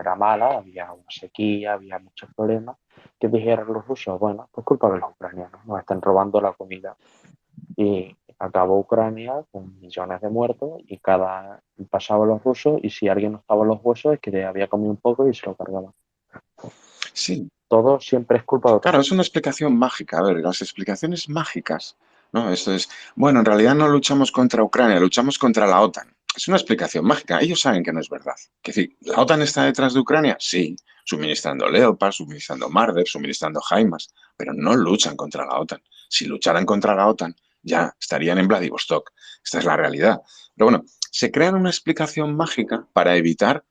era mala, había una sequía, había muchos problemas, que dijeran los rusos, bueno, pues culpa de los ucranianos, nos están robando la comida. Y acabó Ucrania con millones de muertos y cada pasaba los rusos y si alguien no estaba en los huesos es que había comido un poco y se lo cargaban. Sí, Todo siempre es culpa de otro. claro, es una explicación mágica. A ver, las explicaciones mágicas, ¿no? Esto es, bueno, en realidad no luchamos contra Ucrania, luchamos contra la OTAN. Es una explicación mágica. Ellos saben que no es verdad. Es decir, ¿la OTAN está detrás de Ucrania? Sí, suministrando Leopard, suministrando Marder, suministrando HIMARS, pero no luchan contra la OTAN. Si lucharan contra la OTAN, ya estarían en Vladivostok. Esta es la realidad. Pero bueno, se crean una explicación mágica para evitar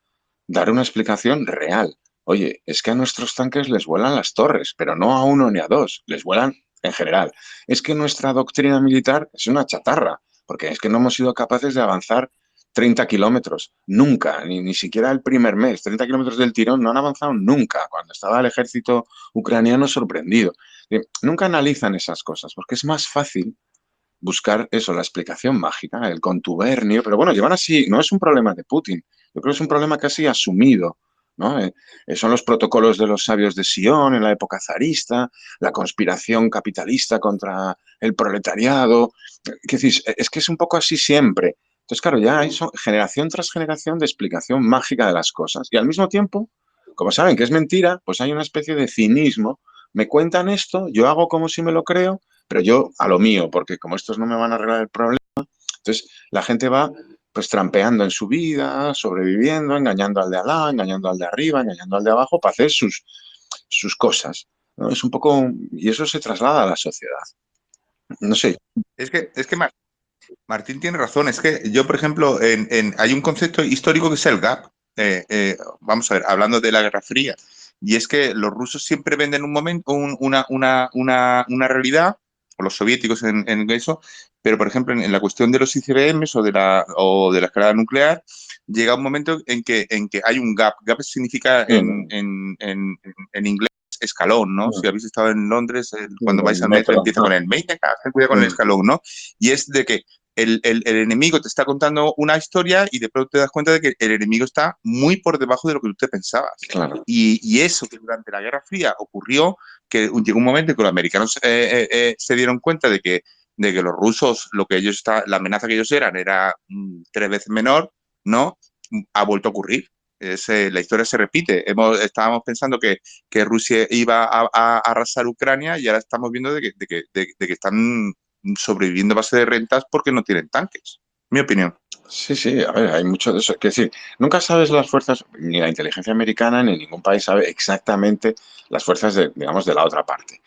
dar una explicación real. Oye, es que a nuestros tanques les vuelan las torres, pero no a uno ni a dos, les vuelan en general. Es que nuestra doctrina militar es una chatarra, porque es que no hemos sido capaces de avanzar 30 kilómetros, nunca, ni siquiera el primer mes, 30 kilómetros del tirón no han avanzado nunca, cuando estaba el ejército ucraniano sorprendido. Nunca analizan esas cosas, porque es más fácil buscar eso, la explicación mágica, el contubernio, pero bueno, llevan así, no es un problema de Putin, yo creo que es un problema casi asumido, ¿no? Son los protocolos de los sabios de Sion en la época zarista, la conspiración capitalista contra el proletariado, es que es un poco así siempre. Entonces, claro, ya hay generación tras generación de explicación mágica de las cosas y al mismo tiempo, como saben que es mentira, pues hay una especie de cinismo. Me cuentan esto, yo hago como si me lo creo, pero yo a lo mío, porque como estos no me van a arreglar el problema, entonces la gente va pues trampeando en su vida, sobreviviendo, engañando al de al lado, engañando al de arriba, engañando al de abajo para hacer sus cosas, ¿no? Es un poco, y eso se traslada a la sociedad. No sé. Es que Martín tiene razón. Es que yo, por ejemplo, hay un concepto histórico que es el gap. Vamos a ver, hablando de la Guerra Fría. Y es que los rusos siempre venden un momento, una realidad, o los soviéticos en eso, pero por ejemplo en la cuestión de los ICBMs o de la escalada nuclear, llega un momento en que hay un gap. Gap significa en inglés escalón, ¿no? Si habéis estado en Londres, cuando vais al metro Metro, empieza con el venga, ten cuidado con el escalón, ¿no? Y es de que el enemigo te está contando una historia y de pronto te das cuenta de que el enemigo está muy por debajo de lo que tú te pensabas. claro. Y eso que durante la Guerra Fría ocurrió, que llegó un momento en que los americanos se dieron cuenta de que los rusos, la amenaza que ellos eran era 3 veces menor, ¿no? Ha vuelto a ocurrir. La historia se repite. Estábamos pensando que Rusia iba a arrasar Ucrania y ahora estamos viendo de que están sobreviviendo a base de rentas porque no tienen tanques. Mi opinión. Sí, sí, a ver, hay mucho de eso. Es decir, nunca sabes las fuerzas, ni la inteligencia americana, ni ningún país sabe exactamente las fuerzas de, digamos, de la otra parte.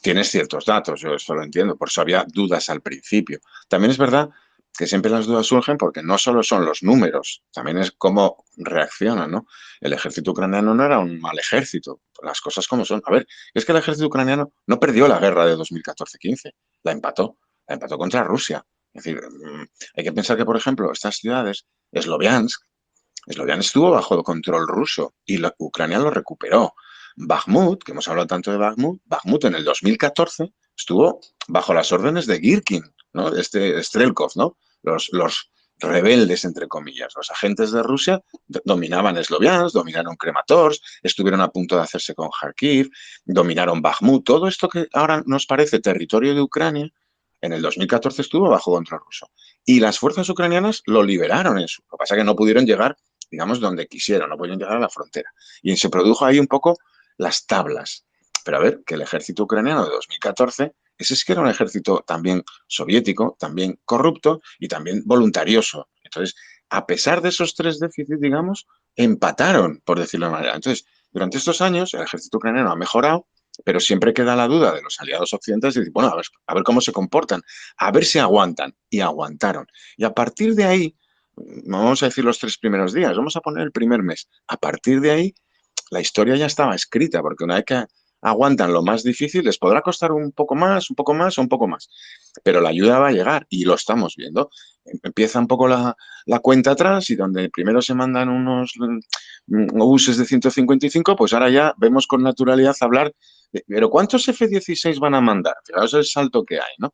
Tienes ciertos datos, yo esto lo entiendo, por eso había dudas al principio. También es verdad que siempre las dudas surgen porque no solo son los números, también es cómo reaccionan, ¿no? El ejército ucraniano no era un mal ejército, las cosas como son. A ver, es que el ejército ucraniano no perdió la guerra de 2014-15, la empató contra Rusia. Es decir, hay que pensar que, por ejemplo, estas ciudades, Sloviansk estuvo bajo control ruso y Ucrania lo recuperó. Bakhmut, que hemos hablado tanto de Bakhmut en el 2014 estuvo bajo las órdenes de Girkin, ¿no? Strelkov, ¿no? Los rebeldes, entre comillas, los agentes de Rusia dominaban Sloviansk, dominaron Krematorsk, estuvieron a punto de hacerse con Kharkiv, dominaron Bakhmut. Todo esto que ahora nos parece territorio de Ucrania, en el 2014 estuvo bajo control ruso. Y las fuerzas ucranianas lo liberaron en su. Lo que pasa es que no pudieron llegar, digamos, donde quisieron, no pudieron llegar a la frontera. Y se produjo ahí un poco las tablas. Pero a ver, que el ejército ucraniano de 2014, ese es que era un ejército también soviético, también corrupto y también voluntarioso. Entonces, a pesar de esos tres déficits, digamos, empataron, por decirlo de manera. Entonces, durante estos años, el ejército ucraniano ha mejorado, pero siempre queda la duda de los aliados occidentales y decir, bueno, a ver cómo se comportan, a ver si aguantan. Y aguantaron. Y a partir de ahí, no vamos a decir los 3 primeros días, vamos a poner el primer mes. A partir de ahí, la historia ya estaba escrita, porque una vez que aguantan lo más difícil, les podrá costar un poco más, un poco más o un poco más. Pero la ayuda va a llegar y lo estamos viendo. Empieza un poco la cuenta atrás y donde primero se mandan unos buses de 155, pues ahora ya vemos con naturalidad hablar de, pero ¿cuántos F-16 van a mandar? Fijaos el salto que hay, ¿no?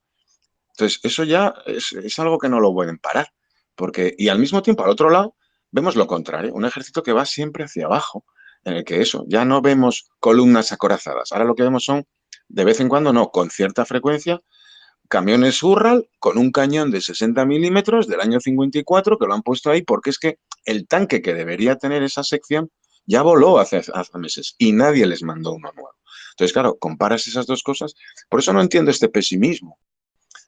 Entonces, eso ya es algo que no lo pueden parar. Porque, y al mismo tiempo, al otro lado, vemos lo contrario, un ejército que va siempre hacia abajo. en el que eso, ya no vemos columnas acorazadas. Ahora lo que vemos son, de vez en cuando, no, con cierta frecuencia, camiones Ural con un cañón de 60 milímetros del año 54 que lo han puesto ahí porque es que el tanque que debería tener esa sección ya voló hace meses y nadie les mandó uno nuevo. Entonces, claro, comparas esas dos cosas. Por eso no entiendo este pesimismo.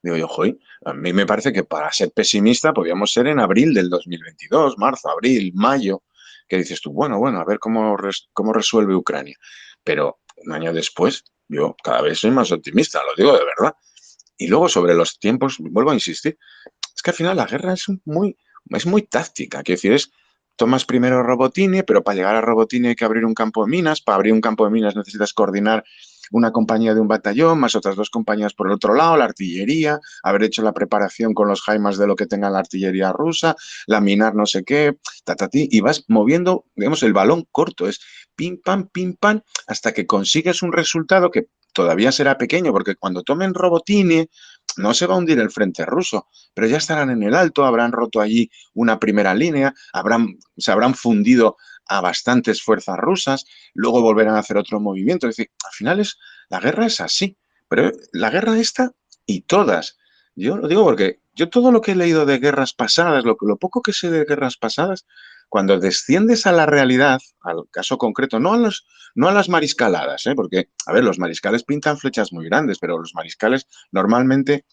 Digo yo, joder, a mí me parece que para ser pesimista podríamos ser en abril del 2022, marzo, abril, mayo, que dices tú, bueno, a ver cómo resuelve Ucrania. Pero un año después, yo cada vez soy más optimista, lo digo de verdad. Y luego sobre los tiempos, vuelvo a insistir, es que al final la guerra es muy táctica. Quiero decir, tomas primero Robotini, pero para llegar a Robotini hay que abrir un campo de minas. Para abrir un campo de minas necesitas coordinar una compañía de un batallón, más otras dos compañías por el otro lado, la artillería, haber hecho la preparación con los Jaimas de lo que tenga la artillería rusa, laminar no sé qué, y vas moviendo, digamos, el balón corto, es pim, pam, hasta que consigues un resultado que todavía será pequeño, porque cuando tomen Robotini no se va a hundir el frente ruso, pero ya estarán en el alto, habrán roto allí una primera línea, se habrán fundido a bastantes fuerzas rusas, luego volverán a hacer otro movimiento. Es decir, al final la guerra es así, pero la guerra esta y todas. Yo lo digo porque yo todo lo que he leído de guerras pasadas, lo poco que sé de guerras pasadas, cuando desciendes a la realidad, al caso concreto, no a las mariscaladas, porque, a ver, los mariscales pintan flechas muy grandes, pero los mariscales normalmente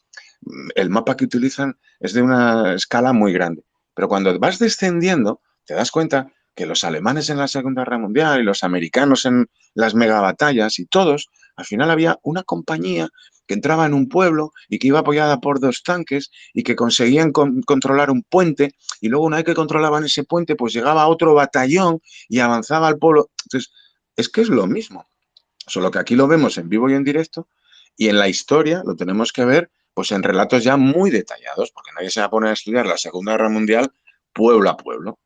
el mapa que utilizan es de una escala muy grande. Pero cuando vas descendiendo, te das cuenta que los alemanes en la Segunda Guerra Mundial y los americanos en las megabatallas y todos, al final había una compañía que entraba en un pueblo y que iba apoyada por dos tanques y que conseguían controlar un puente y luego una vez que controlaban ese puente pues llegaba otro batallón y avanzaba al pueblo. Entonces, es que es lo mismo, solo que aquí lo vemos en vivo y en directo y en la historia lo tenemos que ver pues en relatos ya muy detallados, porque nadie se va a poner a estudiar la Segunda Guerra Mundial pueblo a pueblo.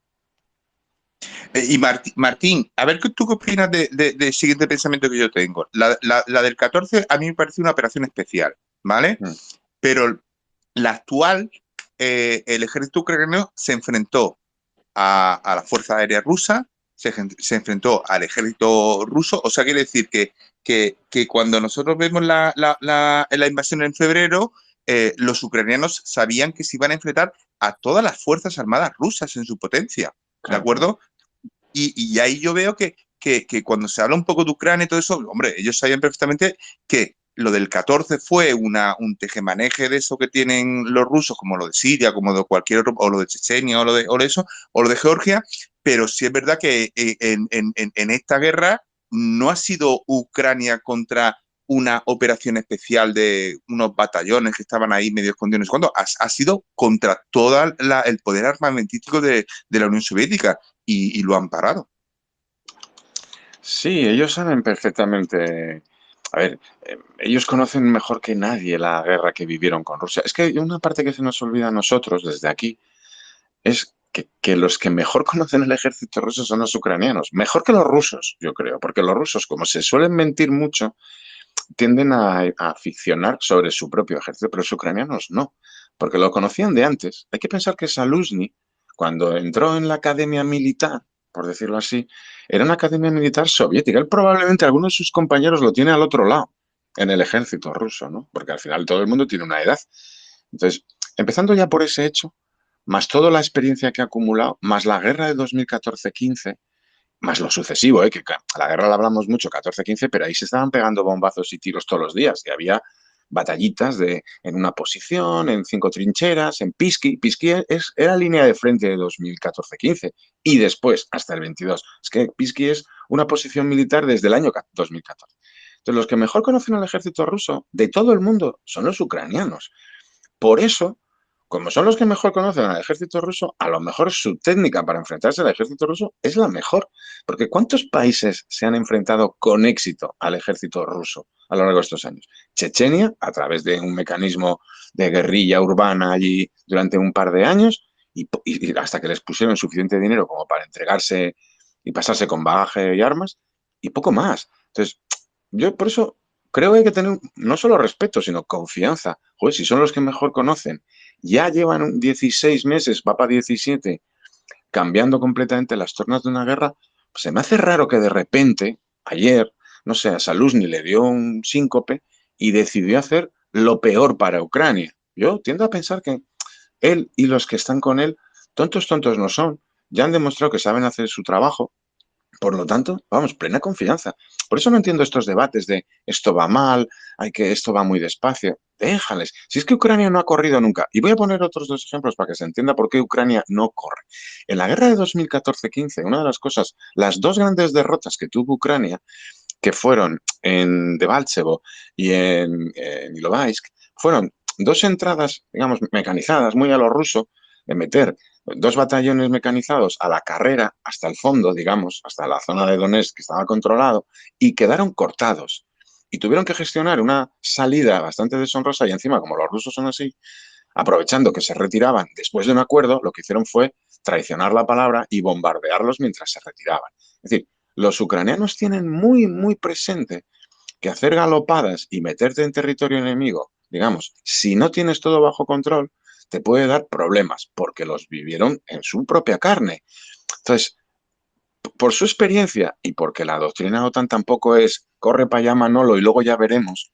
Y Martín, a ver tú qué opinas del siguiente pensamiento que yo tengo. La del 14 a mí me parece una operación especial, ¿vale? Pero la actual, el ejército ucraniano se enfrentó a la Fuerza Aérea Rusa, se enfrentó al ejército ruso, o sea, quiere decir que cuando nosotros vemos la invasión en febrero, los ucranianos sabían que se iban a enfrentar a todas las Fuerzas Armadas rusas en su potencia, ¿de acuerdo? Y ahí yo veo que cuando se habla un poco de Ucrania y todo eso, hombre, ellos sabían perfectamente que lo del 14 fue un tejemaneje de eso que tienen los rusos, como lo de Siria, como de cualquier otro, o lo de Chechenia, o lo de eso, o lo de Georgia, pero sí es verdad que en esta guerra no ha sido Ucrania contra una operación especial de unos batallones que estaban ahí medio escondidos. Cuando ha sido contra todo el poder armamentístico de la Unión Soviética y lo han parado. Sí, ellos saben perfectamente. A ver, ellos conocen mejor que nadie la guerra que vivieron con Rusia. Es que una parte que se nos olvida a nosotros desde aquí es que los que mejor conocen el ejército ruso son los ucranianos. Mejor que los rusos, yo creo, porque los rusos, como se suelen mentir mucho, tienden a ficcionar sobre su propio ejército, pero los ucranianos no, porque lo conocían de antes. Hay que pensar que Zaluzny, cuando entró en la academia militar, por decirlo así, era una academia militar soviética. Él probablemente algunos de sus compañeros lo tiene al otro lado, en el ejército ruso, ¿no? Porque al final todo el mundo tiene una edad. Entonces, empezando ya por ese hecho, más toda la experiencia que ha acumulado, más la guerra de 2014-15, más lo sucesivo, que a la guerra la hablamos mucho, 14-15, pero ahí se estaban pegando bombazos y tiros todos los días, y había batallitas en una posición, en 5 trincheras, en Pisky. Pisky era línea de frente de 2014-15 y después hasta el 22. Es que Pisky es una posición militar desde el año 2014. Entonces, los que mejor conocen al ejército ruso de todo el mundo son los ucranianos. Por eso, como son los que mejor conocen al ejército ruso, a lo mejor su técnica para enfrentarse al ejército ruso es la mejor. Porque ¿cuántos países se han enfrentado con éxito al ejército ruso a lo largo de estos años? Chechenia, a través de un mecanismo de guerrilla urbana allí durante un par de años, y hasta que les pusieron suficiente dinero como para entregarse y pasarse con bagaje y armas, y poco más. Entonces, yo por eso creo que hay que tener no solo respeto, sino confianza. Joder, si son los que mejor conocen, ya llevan 16 meses, va para 17, cambiando completamente las tornas de una guerra, se me hace raro que de repente, ayer, no sé, a Saluzny le dio un síncope y decidió hacer lo peor para Ucrania. Yo tiendo a pensar que él y los que están con él, tontos no son. Ya han demostrado que saben hacer su trabajo. Por lo tanto, vamos, plena confianza. Por eso no entiendo estos debates de esto va mal, esto va muy despacio. Déjales. Si es que Ucrania no ha corrido nunca. Y voy a poner otros dos ejemplos para que se entienda por qué Ucrania no corre. En la guerra de 2014-15, una de las cosas, las dos grandes derrotas que tuvo Ucrania, que fueron en Debaltsevo y en Ilovaisk, fueron dos entradas, digamos, mecanizadas, muy a lo ruso, de meter dos batallones mecanizados a la carrera hasta el fondo, digamos, hasta la zona de Donetsk que estaba controlado, y quedaron cortados. Y tuvieron que gestionar una salida bastante deshonrosa y encima, como los rusos son así, aprovechando que se retiraban después de un acuerdo, lo que hicieron fue traicionar la palabra y bombardearlos mientras se retiraban. Es decir, los ucranianos tienen muy presente que hacer galopadas y meterte en territorio enemigo, digamos, si no tienes todo bajo control, te puede dar problemas, porque los vivieron en su propia carne. Entonces, por su experiencia y porque la doctrina OTAN tampoco es corre para allá Manolo y luego ya veremos,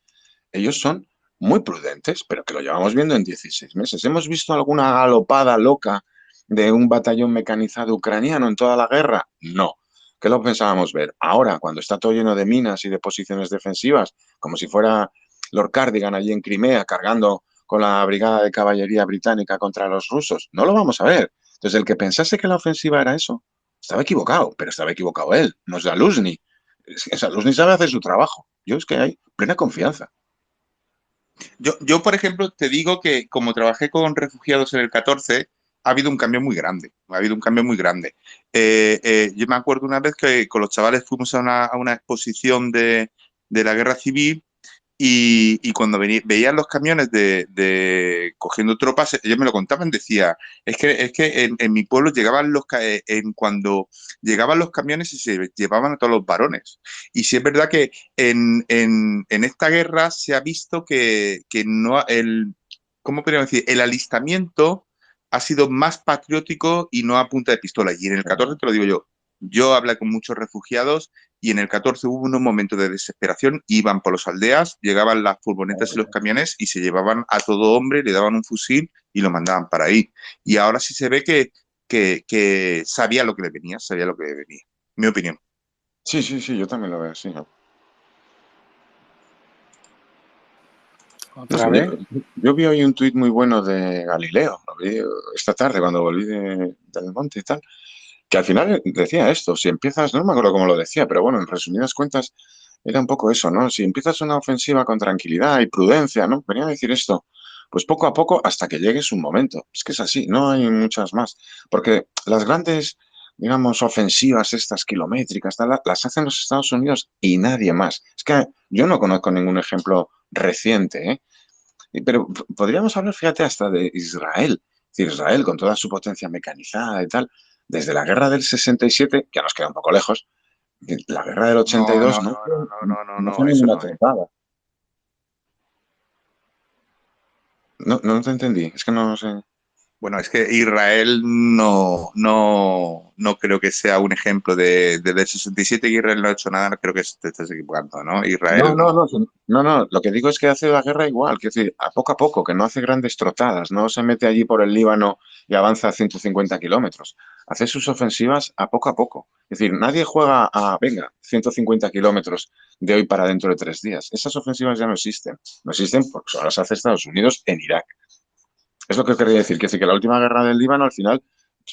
ellos son muy prudentes, pero que lo llevamos viendo en 16 meses. ¿Hemos visto alguna galopada loca de un batallón mecanizado ucraniano en toda la guerra? No. ¿Qué lo pensábamos ver? Ahora, cuando está todo lleno de minas y de posiciones defensivas, como si fuera Lord Cardigan allí en Crimea cargando con la brigada de caballería británica contra los rusos. No lo vamos a ver. Entonces, el que pensase que la ofensiva era eso, estaba equivocado, pero estaba equivocado él, no es Zaluzny. Zaluzny sabe hacer su trabajo. Yo es que hay plena confianza. Yo, por ejemplo, te digo que como trabajé con refugiados en el 14, ha habido un cambio muy grande. Ha habido un cambio muy grande. Yo me acuerdo una vez que con los chavales fuimos a una exposición de la guerra civil y cuando veían los camiones cogiendo tropas, ellos me lo contaban, decía, es que en mi pueblo llegaban cuando llegaban los camiones y se llevaban a todos los varones. Y sí es verdad que en esta guerra se ha visto que no ¿cómo podríamos decir? El alistamiento ha sido más patriótico y no a punta de pistola. Y en el 14 te lo digo yo hablé con muchos refugiados y en el 14 hubo unos momentos de desesperación, iban por las aldeas, llegaban las furgonetas y los camiones y se llevaban a todo hombre, le daban un fusil y lo mandaban para ahí. Y ahora sí se ve que sabía lo que le venía, sabía lo que le venía. Mi opinión. Sí, yo también lo veo así. ¿No? No ¿Otra sé, vez? yo vi hoy un tuit muy bueno de Galileo, lo vi esta tarde cuando volví del monte y tal, que al final decía esto, si empiezas, no me acuerdo cómo lo decía, pero bueno, en resumidas cuentas era un poco eso, ¿no? Si empiezas una ofensiva con tranquilidad y prudencia, ¿no? Venía a decir esto, pues poco a poco hasta que llegue su momento. Es que es así, no hay muchas más, porque las grandes, digamos, ofensivas estas kilométricas, tal, las hacen los Estados Unidos y nadie más. Es que yo no conozco ningún ejemplo reciente, ¿eh? Pero podríamos hablar, fíjate, hasta de Israel. Es decir, Israel, con toda su potencia mecanizada y tal, desde la guerra del 67, que nos queda un poco lejos, la guerra del No, no, 82 no, no, no, no, no, no fue no, eso ninguna no, ¿eh? trompada. No te entendí, es que no sé. Bueno, es que Israel no creo que sea un ejemplo desde el 67 que Israel no ha hecho nada, creo que te estás equivocando, ¿no? No, Israel no, no. no, no, lo que digo es que hace la guerra igual, que decir, a poco, que no hace grandes trotadas, no se mete allí por el Líbano y avanza a 150 kilómetros. Hace sus ofensivas a poco. Es decir, nadie juega a, venga, 150 kilómetros de hoy para dentro de 3 días. Esas ofensivas ya no existen. No existen porque solo las hace Estados Unidos en Irak. Es lo que quería decir, que la última guerra del Líbano al final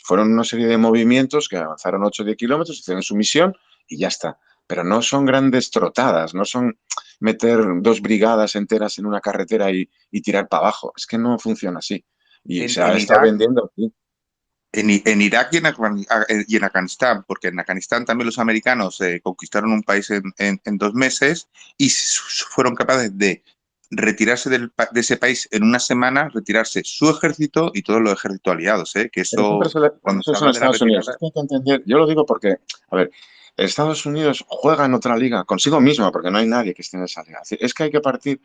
fueron una serie de movimientos que avanzaron 8 o 10 kilómetros, hicieron su misión y ya está. Pero no son grandes trotadas, no son meter dos brigadas enteras en una carretera y tirar para abajo. Es que no funciona así. Y En, se ha en estado Irak, vendiendo aquí. en Irak y en Afganistán, porque en Afganistán también los americanos conquistaron un país en 2 meses y fueron capaces de retirarse de ese país en una semana, retirarse su ejército y todos los ejércitos aliados, que Pero siempre eso, cuando eso se son habla de la Estados Unidos. retirada, Es que hay que entender, yo lo digo porque, a ver, Estados Unidos juega en otra liga consigo mismo, porque no hay nadie que esté en esa liga. Es que hay que partir,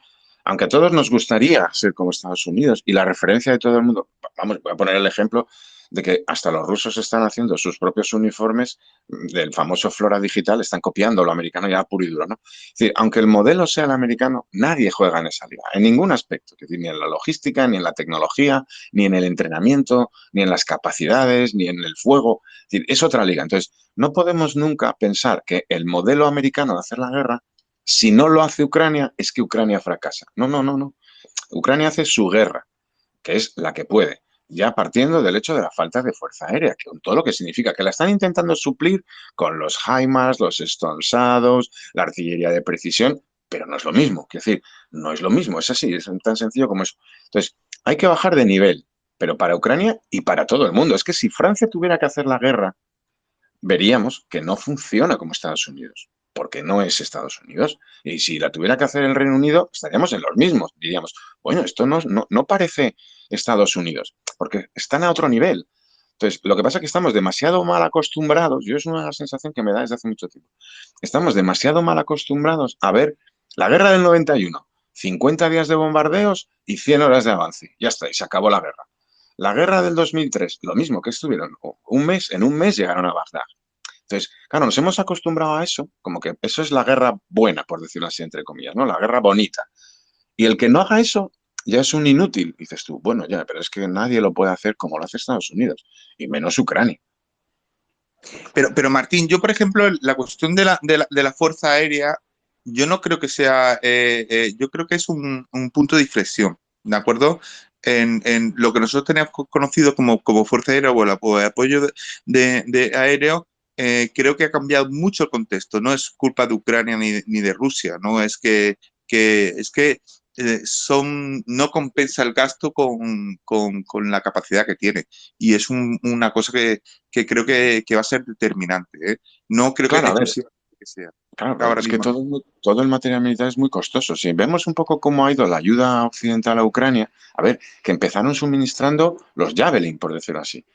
aunque a todos nos gustaría ser como Estados Unidos y la referencia de todo el mundo, vamos, voy a poner el ejemplo de que hasta los rusos están haciendo sus propios uniformes del famoso Flora Digital, están copiando lo americano ya puro y duro, ¿no? Es decir, aunque el modelo sea el americano, nadie juega en esa liga, en ningún aspecto, es decir, ni en la logística, ni en la tecnología, ni en el entrenamiento, ni en las capacidades, ni en el fuego. Es decir, es otra liga. Entonces, no podemos nunca pensar que el modelo americano de hacer la guerra, si no lo hace Ucrania, es que Ucrania fracasa. No, no, no, no. Ucrania hace su guerra, que es la que puede, ya partiendo del hecho de la falta de fuerza aérea, que con todo lo que significa, que la están intentando suplir con los HIMARS, los Storm Shadows, la artillería de precisión, pero no es lo mismo, quiero decir, no es lo mismo, es así, es tan sencillo como eso. Entonces, hay que bajar de nivel, pero para Ucrania y para todo el mundo. Es que si Francia tuviera que hacer la guerra, veríamos que no funciona como Estados Unidos, porque no es Estados Unidos. Y si la tuviera que hacer el Reino Unido, estaríamos en los mismos. Diríamos, bueno, esto no parece Estados Unidos, porque están a otro nivel. Entonces, lo que pasa es que estamos demasiado mal acostumbrados, yo es una sensación que me da desde hace mucho tiempo, estamos demasiado mal acostumbrados a ver la guerra del 91, 50 días de bombardeos y 100 horas de avance. Ya está, y se acabó la guerra. La guerra del 2003, lo mismo que estuvieron un mes, en un mes llegaron a Bagdad. Entonces, claro, nos hemos acostumbrado a eso, como que eso es la guerra buena, por decirlo así, entre comillas, ¿no? La guerra bonita. Y el que no haga eso ya es un inútil. Dices tú, bueno, ya, pero es que nadie lo puede hacer como lo hace Estados Unidos, y menos Ucrania. Pero Martín, yo, por ejemplo, la cuestión de la Fuerza Aérea, yo no creo que sea, yo creo que es un punto de inflexión, ¿de acuerdo? En lo que nosotros teníamos conocido como Fuerza Aérea o el apoyo de aéreo, creo que ha cambiado mucho el contexto. No es culpa de Ucrania ni de Rusia, ¿no? Es que no compensa el gasto con la capacidad que tiene. Y es una cosa que creo que va a ser determinante, ¿eh? No creo que Claro, a ver, exclusivamente que sea claro, pero ahora es que mismo. todo el material militar es muy costoso. Si vemos un poco cómo ha ido la ayuda occidental a Ucrania, a ver, que empezaron suministrando los Javelin, por decirlo así,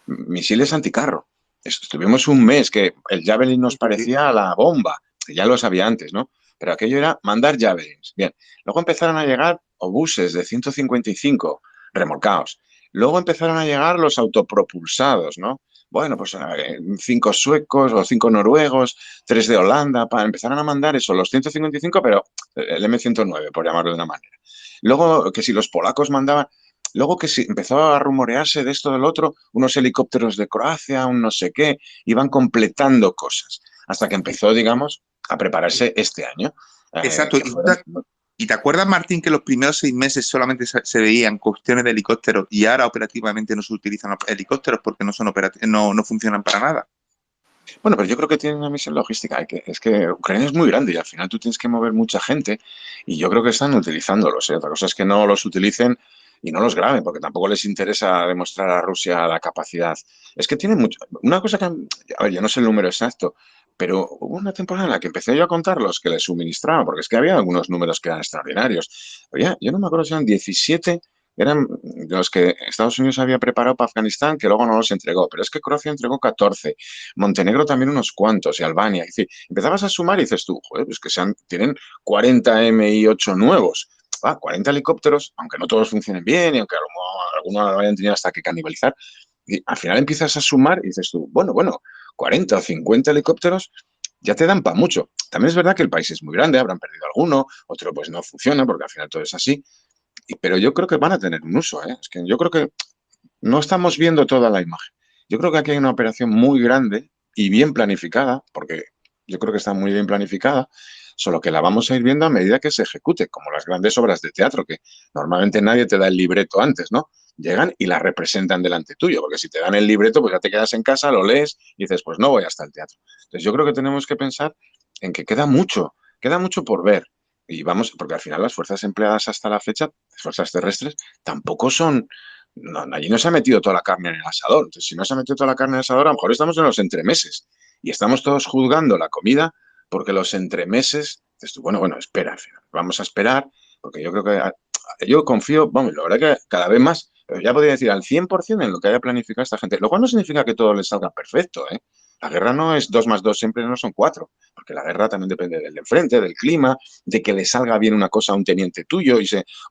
misiles anticarro. Estuvimos un mes que el Javelin nos Sí, sí, sí. parecía la bomba, que ya lo sabía antes, ¿no? Pero aquello era mandar Javelins. Bien, luego empezaron a llegar obuses de 155 remolcados. Luego empezaron a llegar los autopropulsados, ¿no? Bueno, pues 5 suecos o 5 noruegos, 3 de Holanda, empezaron a mandar eso, los 155, pero el M109, por llamarlo de una manera. Luego, que si los polacos mandaban, luego que si empezó a rumorearse de esto del otro, unos helicópteros de Croacia, un no sé qué, iban completando cosas, hasta que empezó, digamos, a prepararse este año, Exacto. que fueron... ¿Y te acuerdas, Martín, que los primeros 6 meses solamente se veían cuestiones de helicópteros y ahora operativamente no se utilizan los helicópteros porque no funcionan para nada? Bueno, pero yo creo que tiene una misión logística. Es que Ucrania es muy grande y al final tú tienes que mover mucha gente y yo creo que están utilizándolos. ¿Eh? Otra cosa es que no los utilicen y no los graben, porque tampoco les interesa demostrar a Rusia la capacidad. Es que tienen mucho. Una cosa que, a ver, yo no sé el número exacto, pero hubo una temporada en la que empecé yo a contar los que les suministraba, porque es que había algunos números que eran extraordinarios. Oye, yo no me acuerdo si eran 17 eran de los que Estados Unidos había preparado para Afganistán, que luego no los entregó, pero es que Croacia entregó 14, Montenegro también unos cuantos, y Albania. Es decir, empezabas a sumar y dices tú, joder, pues que tienen 40 Mi-8 nuevos. 40 helicópteros, aunque no todos funcionen bien y aunque algunos lo hayan tenido hasta que canibalizar, y al final empiezas a sumar y dices tú, bueno, 40 o 50 helicópteros ya te dan para mucho. También es verdad que el país es muy grande, habrán perdido alguno, otro pues no funciona porque al final todo es así, pero yo creo que van a tener un uso, ¿eh? Es que yo creo que no estamos viendo toda la imagen. Yo creo que aquí hay una operación muy grande y bien planificada, porque yo creo que está muy bien planificada, solo que la vamos a ir viendo a medida que se ejecute, como las grandes obras de teatro, que normalmente nadie te da el libreto antes, ¿no? Llegan y la representan delante tuyo, porque si te dan el libreto, pues ya te quedas en casa, lo lees y dices, pues no voy hasta el teatro. Entonces yo creo que tenemos que pensar en que queda mucho por ver. Y vamos, porque al final las fuerzas empleadas hasta la fecha, las fuerzas terrestres, tampoco son allí no se ha metido toda la carne en el asador. Entonces, si no se ha metido toda la carne en el asador, a lo mejor estamos en los entremeses y estamos todos juzgando la comida porque los entremeses, bueno, espera, al final, vamos a esperar, porque yo creo que, yo confío, vamos, la verdad que cada vez más, pero ya podría decir al 100% en lo que haya planificado esta gente, lo cual no significa que todo les salga perfecto, ¿eh? La guerra no es 2 más 2, siempre no son 4, porque la guerra también depende del de enfrente, del clima, de que le salga bien una cosa a un teniente tuyo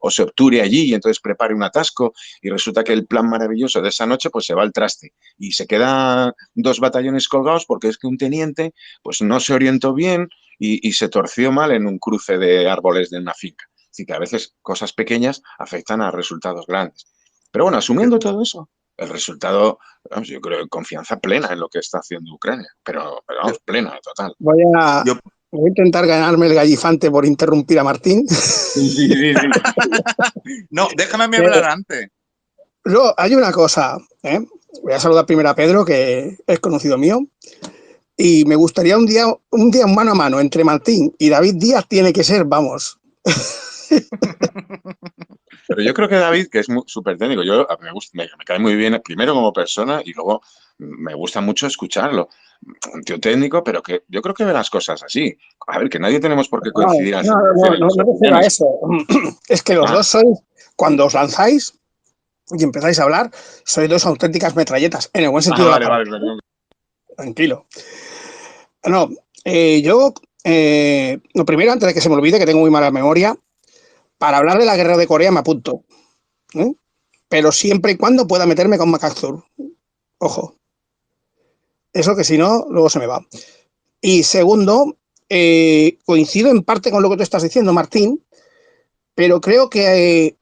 o se obture allí y entonces prepare un atasco y resulta que el plan maravilloso de esa noche pues se va al traste y se quedan 2 batallones colgados porque es que un teniente pues no se orientó bien y se torció mal en un cruce de árboles de una finca. Así que a veces cosas pequeñas afectan a resultados grandes. Pero bueno, asumiendo todo eso, el resultado, vamos, yo creo, confianza plena en lo que está haciendo Ucrania, pero Yo, vamos, plena, total. Voy yo- a intentar ganarme el gallifante por interrumpir a Martín. Sí, sí, sí, sí. no, déjame a mí hablar antes. Luego, hay una cosa, ¿eh? Voy a saludar primero a Pedro, que es conocido mío, y me gustaría un día mano a mano entre Martín y David Díaz tiene que ser, vamos. Pero yo creo que David, que es súper técnico, me cae muy bien primero como persona y luego me gusta mucho escucharlo. Un tío técnico, pero que yo creo que ve las cosas así. A ver, que nadie tenemos por qué No, coincidir al no, 100% no, en no, las no refiero a opiniones. eso. Es que los Ah, dos sois, cuando os lanzáis y empezáis a hablar, sois dos auténticas metralletas, en el buen sentido de la vale, palabra. vale, perdón. Tranquilo. No, lo primero, antes de que se me olvide, que tengo muy mala memoria, para hablar de la guerra de Corea me apunto, ¿eh? Pero siempre y cuando pueda meterme con MacArthur. Ojo, eso que si no, luego se me va. Y segundo, coincido en parte con lo que tú estás diciendo, Martín, pero creo que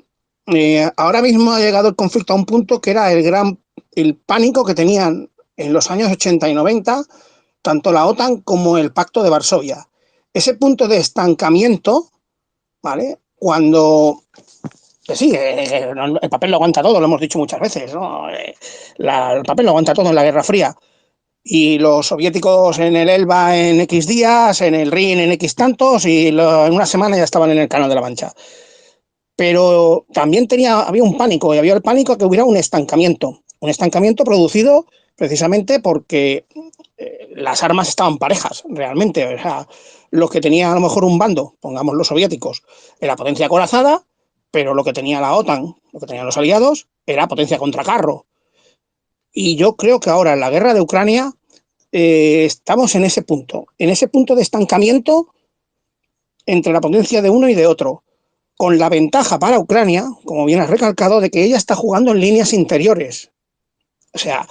ahora mismo ha llegado el conflicto a un punto que era el pánico que tenían en los años 80 y 90 tanto la OTAN como el Pacto de Varsovia. Ese punto de estancamiento, ¿vale? Cuando que sí, el papel lo aguanta todo, lo hemos dicho muchas veces, ¿no? El papel lo aguanta todo en la Guerra Fría. Y los soviéticos en el Elba en X días, en el Rin en X tantos, y en una semana ya estaban en el Canal de la Mancha. Pero también había un pánico, y había el pánico que hubiera un estancamiento producido precisamente porque las armas estaban parejas, realmente. O sea, los que tenía a lo mejor un bando, pongamos los soviéticos, era potencia acorazada, pero lo que tenía la OTAN, lo que tenían los aliados, era potencia contracarro. Y yo creo que ahora en la guerra de Ucrania estamos en ese punto de estancamiento entre la potencia de uno y de otro, con la ventaja para Ucrania, como bien has recalcado, de que ella está jugando en líneas interiores. O sea,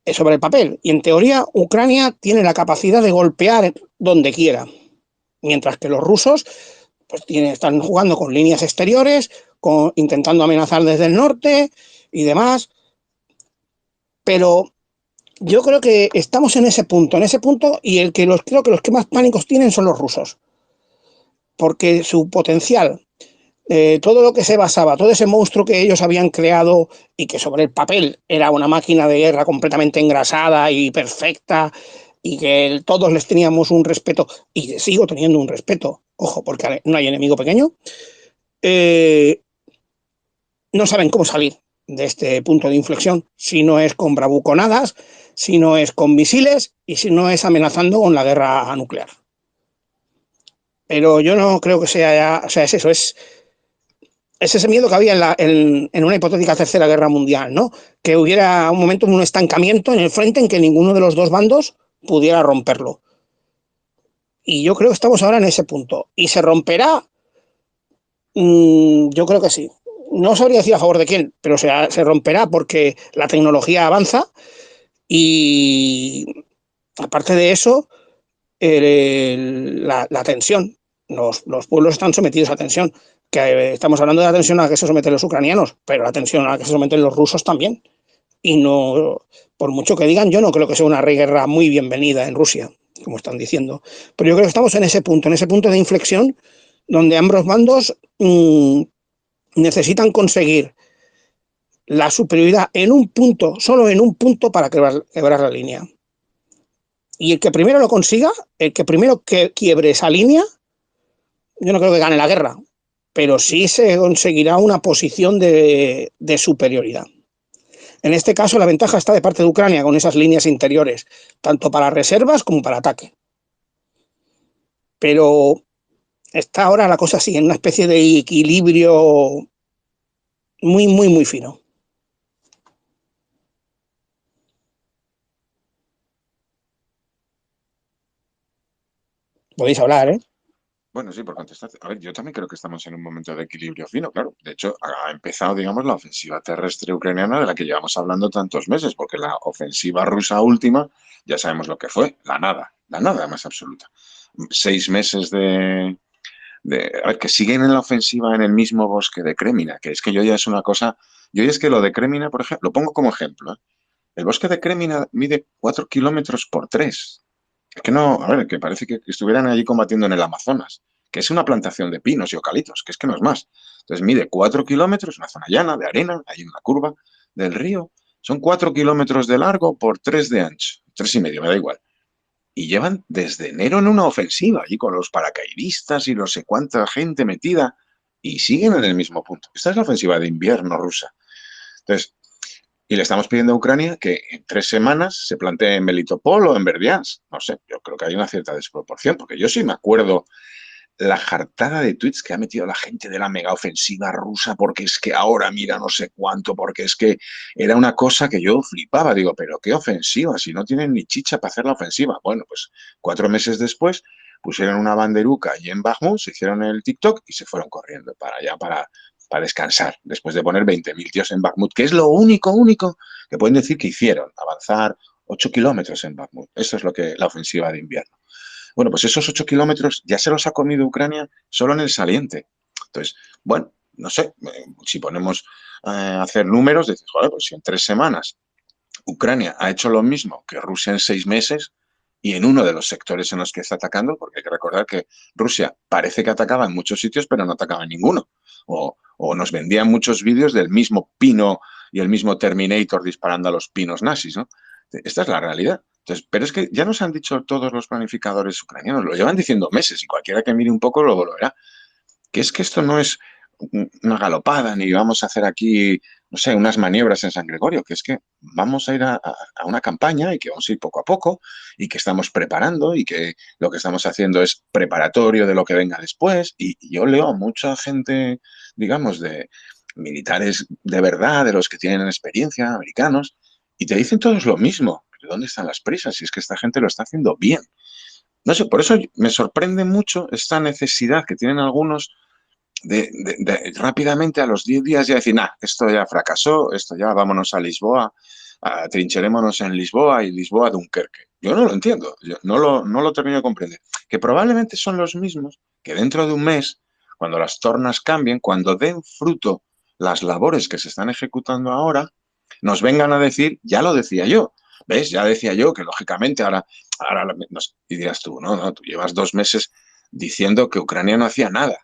es sobre el papel. Y en teoría, Ucrania tiene la capacidad de golpear donde quiera, mientras que los rusos pues, están jugando con líneas exteriores, intentando amenazar desde el norte y demás. Pero yo creo que estamos en ese punto, y creo que los que más pánicos tienen son los rusos, porque su potencial, todo lo que se basaba, todo ese monstruo que ellos habían creado y que sobre el papel era una máquina de guerra completamente engrasada y perfecta y que todos les teníamos un respeto y sigo teniendo un respeto, ojo, porque no hay enemigo pequeño, eh, no saben cómo salir de este punto de inflexión, si no es con bravuconadas, si no es con misiles y si no es amenazando con la guerra nuclear. Pero yo no creo que sea ya, o sea, es eso, es ese miedo que había en una hipotética tercera guerra mundial, ¿no? Que hubiera un momento, un estancamiento en el frente en que ninguno de los dos bandos pudiera romperlo. Y yo creo que estamos ahora en ese punto. ¿Y se romperá? Yo creo que sí. No sabría decir a favor de quién, pero se romperá porque la tecnología avanza y aparte de eso, la tensión. Los pueblos están sometidos a tensión. Que estamos hablando de la tensión a la que se someten los ucranianos, pero la tensión a la que se someten los rusos también. Y no, por mucho que digan, yo no creo que sea una guerra muy bienvenida en Rusia, como están diciendo. Pero yo creo que estamos en ese punto de inflexión, donde ambos bandos necesitan conseguir la superioridad en un punto, solo en un punto, para quebrar la línea. Y el que primero lo consiga, el que primero quiebre esa línea, yo no creo que gane la guerra, pero sí se conseguirá una posición de superioridad. En este caso, la ventaja está de parte de Ucrania con esas líneas interiores, tanto para reservas como para ataque. Pero está ahora la cosa así, en una especie de equilibrio muy, muy, muy fino. Podéis hablar, ¿eh? Bueno, sí, por contestar. A ver, yo también creo que estamos en un momento de equilibrio fino, claro. De hecho, ha empezado, digamos, la ofensiva terrestre ucraniana de la que llevamos hablando tantos meses, porque la ofensiva rusa última, ya sabemos lo que fue, la nada más absoluta. 6 meses a ver, que siguen en la ofensiva en el mismo bosque de Crémina, que es que yo ya es una cosa, yo ya es que lo de Crémina, por ejemplo, lo pongo como ejemplo, ¿eh? El bosque de Crémina mide 4 kilómetros por 3. Es que no, a ver, que parece que estuvieran allí combatiendo en el Amazonas, que es una plantación de pinos y eucaliptos, que es que no es más. Entonces mide 4 kilómetros, una zona llana, de arena, hay una curva del río. Son 4 kilómetros de largo por 3 de ancho, 3,5, me da igual. Y llevan desde enero en una ofensiva, allí con los paracaidistas y no sé cuánta gente metida, y siguen en el mismo punto. Esta es la ofensiva de invierno rusa. Entonces, y le estamos pidiendo a Ucrania que en 3 semanas se plantee en Melitopol o en Berdiansk. No sé, yo creo que hay una cierta desproporción, porque yo sí me acuerdo la jartada de tweets que ha metido la gente de la megaofensiva rusa, porque es que ahora mira no sé cuánto, porque es que era una cosa que yo flipaba. Digo, pero qué ofensiva, si no tienen ni chicha para hacer la ofensiva. Bueno, pues 4 meses después pusieron una banderuca allí en Bakhmut, se hicieron el TikTok y se fueron corriendo para allá, para descansar, después de poner 20.000 tíos en Bakhmut, que es lo único que pueden decir que hicieron, avanzar 8 kilómetros en Bakhmut. Eso es lo que la ofensiva de invierno. Bueno, pues esos 8 kilómetros ya se los ha comido Ucrania solo en el saliente. Entonces, bueno, no sé, si ponemos a hacer números, dices, joder, pues si en 3 semanas Ucrania ha hecho lo mismo que Rusia en 6 meses y en uno de los sectores en los que está atacando, porque hay que recordar que Rusia parece que atacaba en muchos sitios, pero no atacaba en ninguno. O nos vendían muchos vídeos del mismo pino y el mismo Terminator disparando a los pinos nazis, ¿no? Esta es la realidad. Entonces, pero es que ya nos han dicho todos los planificadores ucranianos, lo llevan diciendo meses y cualquiera que mire un poco lo verá, que es que esto no es una galopada ni vamos a hacer aquí, no sé, unas maniobras en San Gregorio, que es que vamos a ir a una campaña y que vamos a ir poco a poco y que estamos preparando y que lo que estamos haciendo es preparatorio de lo que venga después. Y yo leo a mucha gente, digamos, de militares de verdad, de los que tienen experiencia, americanos, y te dicen todos lo mismo. ¿Pero dónde están las prisas? Si es que esta gente lo está haciendo bien. No sé, por eso me sorprende mucho esta necesidad que tienen algunos rápidamente a los 10 días ya decir, nah, esto ya fracasó, esto ya vámonos a Lisboa, trincherémonos en Lisboa y Lisboa Dunkerque. Yo no lo entiendo, yo no lo termino de comprender. Que probablemente son los mismos que dentro de un mes, cuando las tornas cambien, cuando den fruto las labores que se están ejecutando ahora, nos vengan a decir, ya lo decía yo. ¿Ves? Ya decía yo que lógicamente ahora y dirás tú, no, tú llevas 2 meses diciendo que Ucrania no hacía nada.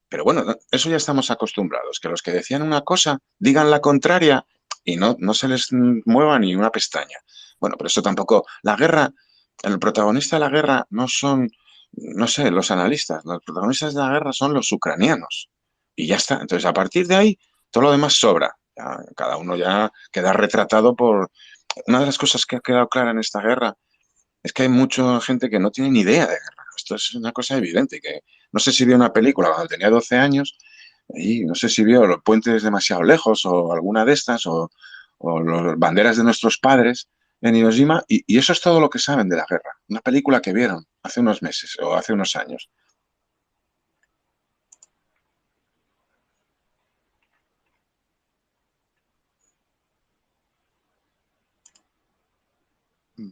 Pero bueno, eso ya estamos acostumbrados, que los que decían una cosa digan la contraria y no se les mueva ni una pestaña. Bueno, pero eso tampoco, la guerra, el protagonista de la guerra no son, no sé, los analistas, los protagonistas de la guerra son los ucranianos. Y ya está. Entonces, a partir de ahí, todo lo demás sobra. Ya, cada uno ya queda retratado por... Una de las cosas que ha quedado clara en esta guerra es que hay mucha gente que no tiene ni idea de guerra. Esto es una cosa evidente, que no sé si vio una película cuando tenía 12 años y no sé si vio Los puentes demasiado lejos o alguna de estas o las banderas de nuestros padres en Hiroshima y eso es todo lo que saben de la guerra. Una película que vieron hace unos meses o hace unos años.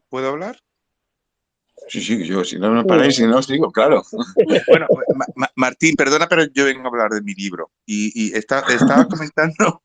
¿Puedo hablar? Sí, sí, yo, si no me paráis, si no os digo, claro. Bueno, Martín, perdona, pero yo vengo a hablar de mi libro. Y estaba comentando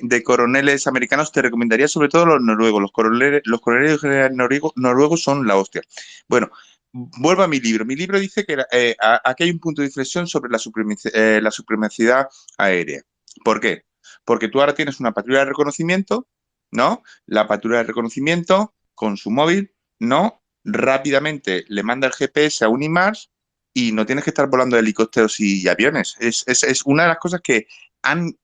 de coroneles americanos, te recomendaría sobre todo los noruegos. Los coroneles generales noruegos son la hostia. Bueno, vuelvo a mi libro. Mi libro dice que aquí hay un punto de inflexión sobre la supremacía aérea. ¿Por qué? Porque tú ahora tienes una patrulla de reconocimiento, ¿no? La patrulla de reconocimiento con su móvil, ¿no? Rápidamente le manda el GPS a un IMARS y no tienes que estar volando helicópteros y aviones. Es una de las cosas que han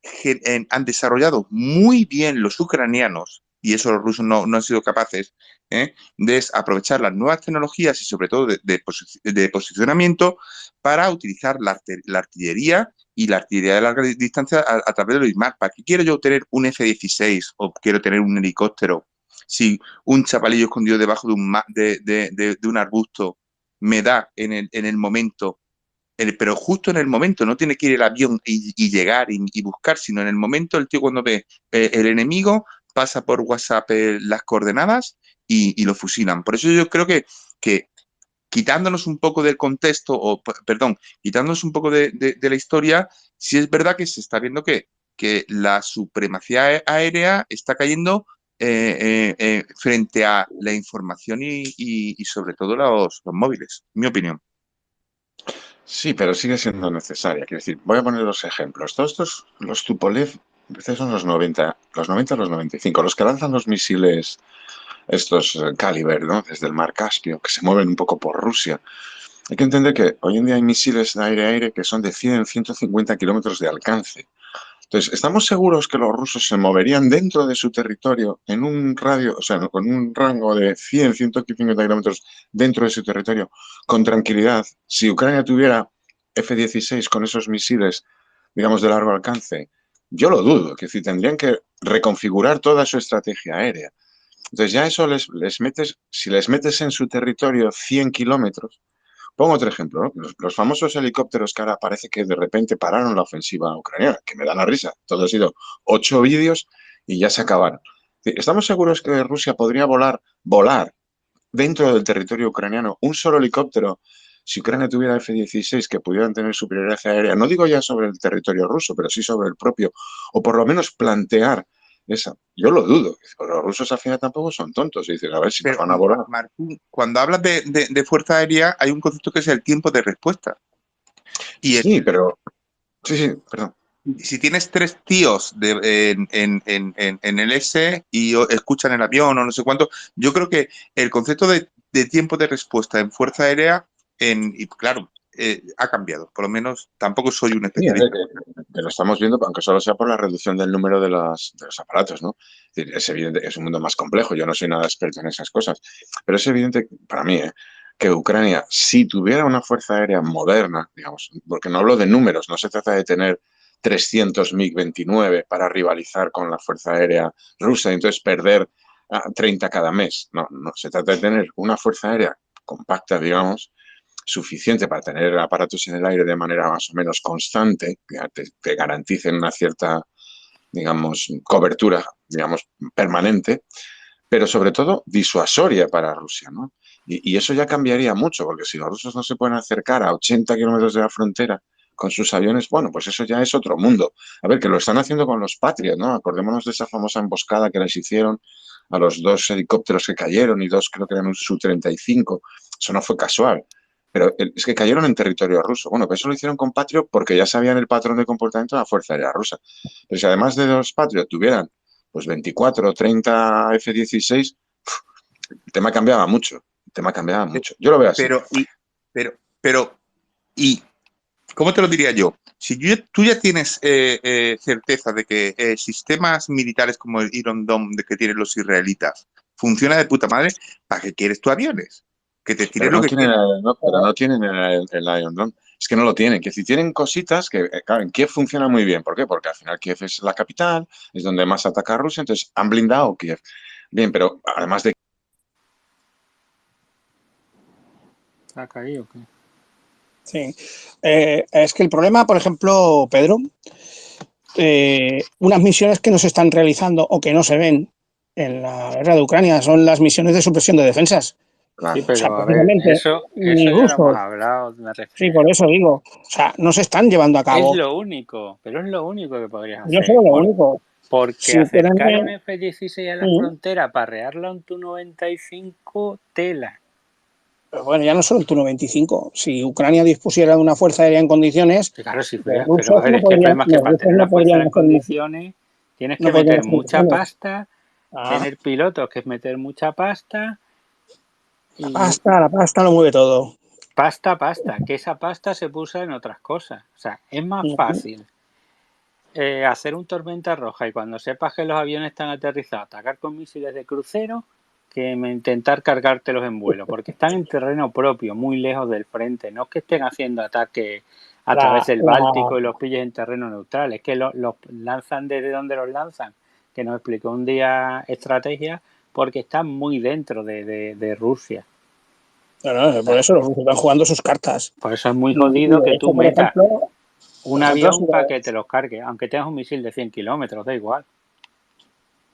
desarrollado muy bien los ucranianos, y eso los rusos no han sido capaces, de aprovechar las nuevas tecnologías y sobre todo de posicionamiento para utilizar la artillería y la artillería de larga distancia a través de los IMARS. ¿Para qué quiero yo tener un F-16 o quiero tener un helicóptero si un chapalillo escondido debajo de un arbusto me da en el momento, pero justo en el momento, no tiene que ir el avión y llegar y buscar, sino en el momento el tío cuando ve el enemigo pasa por WhatsApp las coordenadas y lo fusilan. Por eso yo creo que quitándonos un poco del contexto, perdón, quitándonos un poco de la historia, sí es verdad que se está viendo que la supremacía aérea está cayendo frente a la información y sobre todo los móviles, mi opinión. Sí, pero sigue siendo necesaria. Quiero decir, voy a poner dos ejemplos. Todos estos, los Tupolev, estos son los 95, los que lanzan los misiles, estos Caliber, ¿no? Desde el mar Caspio, que se mueven un poco por Rusia. Hay que entender que hoy en día hay misiles de aire-aire que son de 100, 150 kilómetros de alcance. Entonces, ¿estamos seguros que los rusos se moverían dentro de su territorio en un radio, o sea, con un rango de 100, 150 kilómetros dentro de su territorio con tranquilidad? Si Ucrania tuviera F-16 con esos misiles, digamos, de largo alcance, yo lo dudo, que si tendrían que reconfigurar toda su estrategia aérea. Entonces, ya eso les metes, si les metes en su territorio 100 kilómetros, pongo otro ejemplo, ¿no? Los famosos helicópteros que ahora parece que de repente pararon la ofensiva ucraniana, que me da la risa. Todo ha sido 8 vídeos y ya se acabaron. ¿Estamos seguros que Rusia podría volar dentro del territorio ucraniano un solo helicóptero si Ucrania tuviera F-16 que pudieran tener superioridad aérea? No digo ya sobre el territorio ruso, pero sí sobre el propio, o por lo menos plantear esa. Yo lo dudo. Los rusos al final tampoco son tontos y dicen, a ver si nos Pero, van a volar. Martín, cuando hablas de fuerza aérea, hay un concepto que es el tiempo de respuesta. Y Sí, pero... Sí, perdón. si tienes tres tíos en el S y escuchan el avión o no sé cuánto, yo creo que el concepto de tiempo de respuesta en fuerza aérea, y claro, ha cambiado. Por lo menos tampoco soy un Sí, a ver, especialista. que lo estamos viendo, aunque solo sea por la reducción del número de los aparatos, ¿no? Es decir, es evidente que es un mundo más complejo, yo no soy nada experto en esas cosas, pero es evidente para mí que Ucrania, si tuviera una fuerza aérea moderna, digamos, porque no hablo de números, no se trata de tener 300 MiG-29 para rivalizar con la fuerza aérea rusa y entonces perder 30 cada mes, no, no, se trata de tener una fuerza aérea compacta, digamos, suficiente para tener aparatos en el aire de manera más o menos constante, que te garanticen una cierta, digamos, cobertura, digamos, permanente, pero sobre todo disuasoria para Rusia, ¿no? Y eso ya cambiaría mucho, porque si los rusos no se pueden acercar a 80 kilómetros de la frontera con sus aviones, bueno, pues eso ya es otro mundo. A ver, que lo están haciendo con los Patriot, ¿no? Acordémonos de esa famosa emboscada que les hicieron a los dos helicópteros que cayeron y dos creo que eran un Su-35. Eso no fue casual. Pero es que cayeron en territorio ruso. Bueno, pues eso lo hicieron con Patriot porque ya sabían el patrón de comportamiento de la Fuerza Aérea Rusa. Pero si además de los Patriot tuvieran pues 24 o 30 F-16, el tema cambiaba mucho. El tema cambiaba mucho. Yo lo veo así. Pero, ¿y cómo te lo diría yo? Si tú ya tienes certeza de que sistemas militares como el Iron Dome que tienen los israelitas funciona de puta madre, ¿para qué quieres tú aviones? Que te tiren Pero lo no que tienen, quieras. pero no tienen el Iron Dome. Es que no lo tienen. Que si tienen cositas que, claro, en Kiev funciona muy bien. ¿Por qué? Porque al final Kiev es la capital, es donde más ataca Rusia, entonces han blindado Kiev. Bien, pero además de... ¿Se ha caído? ¿Qué? Sí. Es que el problema, por ejemplo, Pedro, unas misiones que no se están realizando o que no se ven en la guerra de Ucrania son las misiones de supresión de defensas. Sí, Claro. O sea, pero a ver, precisamente eso ni ya lo hemos rusos, hablado, me sí, por refiero. eso digo, o sea, no se están llevando a Es cabo. lo único, pero es lo único que podrías No hacer. solo lo único, Porque si acercar un Ucrania, F-16 a la mm, frontera para rearla un Tu-95, tela. pero bueno, ya no solo el Tu-95, si Ucrania dispusiera de una fuerza aérea en condiciones, Que claro, si los fuera, pero a rusos ver, no es que el podrían, problema es que los para rusos tener no una fuerza podrían en hacer, condiciones tienes no que podrían meter hacer mucha misiones. pasta, Ah, tener pilotos, que es meter mucha pasta, y la pasta lo mueve todo. pasta, que esa pasta se puso en otras cosas. O sea, es más fácil hacer un tormenta roja y cuando sepas que los aviones están aterrizados, atacar con misiles de crucero que intentar cargártelos en vuelo, porque están en terreno propio, muy lejos del frente. No es que estén haciendo ataques a través del Báltico y los pilles en terreno neutral, es que los lanzan desde donde los lanzan, que nos explicó un día estrategia, porque están muy dentro de Rusia. No, por eso los rusos están jugando sus cartas. Por eso es muy Y jodido de que hecho, tú por metas ejemplo, un avión para que te los cargue, aunque tengas un misil de 100 kilómetros, da igual.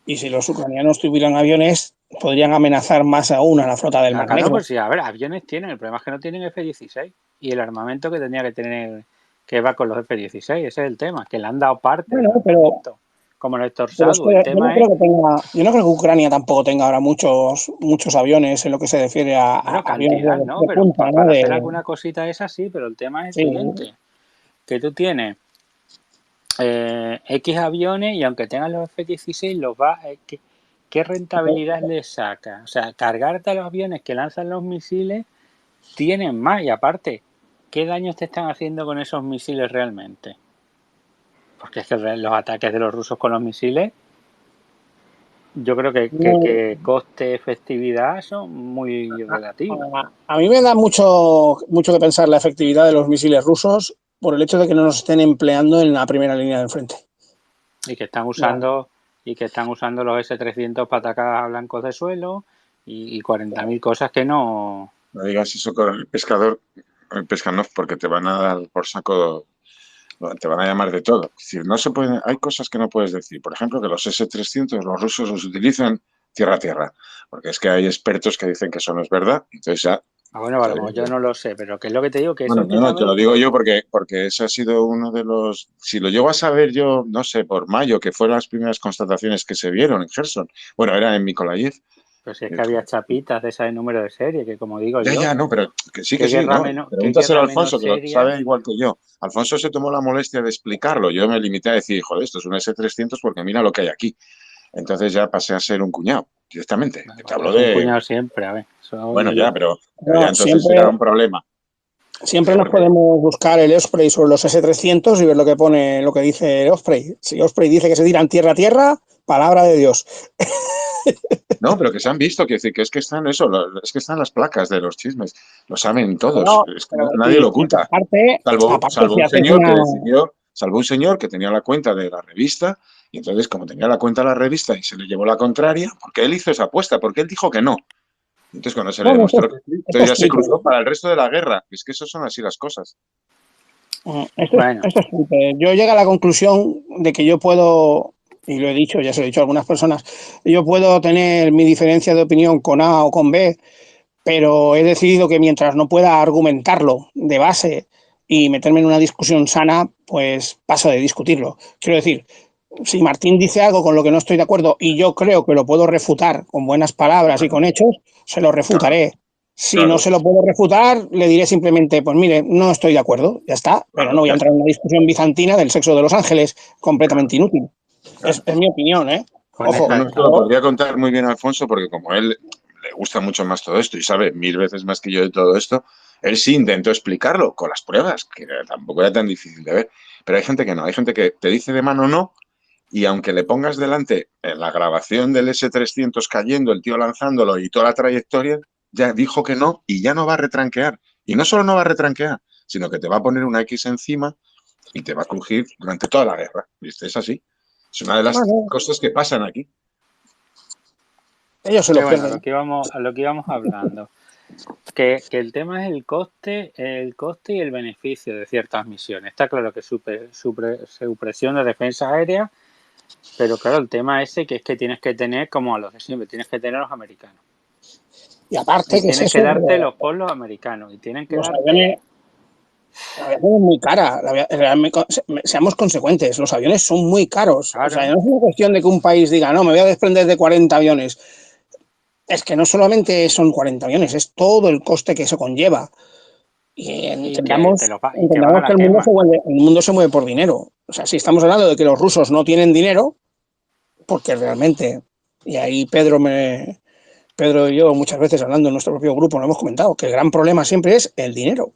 y si los ucranianos tuvieran aviones, podrían amenazar más aún a la flota del Mar Claro, Negro. pues sí, a ver, aviones tienen, el problema es que no tienen F-16 y el armamento que tenía que tener, que va con los F-16, ese es el tema, que le han dado parte del Bueno, armamento, como el Héctor pero es Sadu. que El yo no tema es, creo que tenga, yo no creo que Ucrania tampoco tenga ahora muchos aviones en lo que se refiere a bueno, aviones cantidad, ¿no? de Pero punta, ¿no? para hacer alguna cosita es así, pero el tema es el Sí, siguiente, que tú tienes X aviones y aunque tengan los F-16, ¿qué rentabilidad les saca? O sea, cargarte a los aviones que lanzan los misiles tienen más y aparte, ¿qué daños te están haciendo con esos misiles realmente? Porque es que los ataques de los rusos con los misiles, yo creo que coste-efectividad son muy relativos. a mí me da mucho que pensar la efectividad de los misiles rusos por el hecho de que no nos estén empleando en la primera línea del frente. Y que están usando los S-300 para atacar a blancos de suelo y 40.000 cosas que no... No digas eso con el pescador, el pescanov, porque te van a dar por saco, te van a llamar de todo. Es decir, no se pueden, hay cosas que no puedes decir. Por ejemplo, que los S-300 los rusos los utilizan tierra a tierra, porque es que hay expertos que dicen que eso no es verdad. Entonces ya... bueno, a lo mejor yo no lo sé, pero que es lo que te digo, que eso Bueno, hay que no, te lo saberlo digo yo todo. porque ese ha sido uno de los... Si lo llego a saber yo, no sé, por mayo, que fueron las primeras constataciones que se vieron en Gerson. Bueno, era en Mykolaiv. Pero si es que había chapitas de ese número de serie, que como digo Ya, yo, no, pero que qué sí, guerra ¿no? menos, qué Pregúntaselo guerra a menos Alfonso, que lo seria. sabe igual que yo. Alfonso se tomó la molestia de explicarlo. Yo me limité a decir, joder, esto es un S-300 porque mira lo que hay aquí. Entonces ya pasé a ser un cuñado, directamente. Bueno, Te pues tú hablo eres un de... cuñado siempre, a ver. Bueno, ya, pero ya No, entonces era un problema. siempre nos Porque, podemos buscar el Osprey sobre los S-300 y ver lo que dice el Osprey. Si Osprey dice que se tiran tierra a tierra, palabra de Dios. no, pero que se han visto, que decir, que es que están eso, es que están las placas de los chismes. Lo saben todos. Pero, Es que pero nadie lo sí, oculta. aparte Salvo si un haces señor que una... decidió, salvo un señor que tenía la cuenta de la revista, y entonces, como tenía la cuenta de la revista y se le llevó la contraria, porque él hizo esa apuesta, porque él dijo que no. Entonces, cuando se le Bueno, demostró que sí, esto entonces es ya se Twitter. cruzó para el resto de la guerra. Es que eso son así las cosas. Bueno, Esto es Twitter. Yo llego a la conclusión de que yo puedo, y lo he dicho, ya se lo he dicho a algunas personas, yo puedo tener mi diferencia de opinión con A o con B, pero he decidido que mientras no pueda argumentarlo de base y meterme en una discusión sana, pues paso de discutirlo. Quiero decir, si Martín dice algo con lo que no estoy de acuerdo y yo creo que lo puedo refutar con buenas palabras y Claro, con hechos, se lo claro, refutaré. Si no claro, se lo puedo refutar, le diré simplemente, pues mire, no estoy de acuerdo, ya está, pero no claro, voy a ya entrar está. en una discusión bizantina del sexo de los ángeles, completamente Claro, inútil. claro. Es mi opinión, ¿eh? pues Ojo, Bueno, nada, esto lo podría contar muy bien Alfonso porque como él le gusta mucho más todo esto y sabe 1000 veces más que yo de todo esto, él sí intentó explicarlo con las pruebas, que tampoco era tan difícil de ver. Pero hay gente que no, hay gente que te dice de mano no y aunque le pongas delante en la grabación del S-300 cayendo, el tío lanzándolo y toda la trayectoria, ya dijo que no y ya no va a retranquear. Y no solo no va a retranquear, sino que te va a poner una X encima y te va a crujir durante toda la guerra. ¿Viste? Es así. Es una de las bueno, cosas que pasan aquí. ellos se que lo bueno, pierden. a lo que íbamos hablando. Que el tema es el coste y el beneficio de ciertas misiones. Está claro que supresión de defensa aérea, pero claro, el tema ese que es que tienes que tener, como a los de siempre, tienes que tener a los americanos. Y aparte, Y ¿qué es tienes que eso? dártelos por los americanos. Y tienen que Los darte... aviones, la aviación es muy cara. Seamos consecuentes, los aviones son muy caros. O sea, Claro, no es una cuestión de que un país diga, no, me voy a desprender de 40 aviones. Es que no solamente son 40 aviones, es todo el coste que eso conlleva. Y y que te y que van a entendamos que la quema. el mundo se mueve por dinero. O sea, si estamos hablando de que los rusos no tienen dinero, porque realmente, y ahí Pedro y yo muchas veces hablando en nuestro propio grupo lo hemos comentado, que el gran problema siempre es el dinero.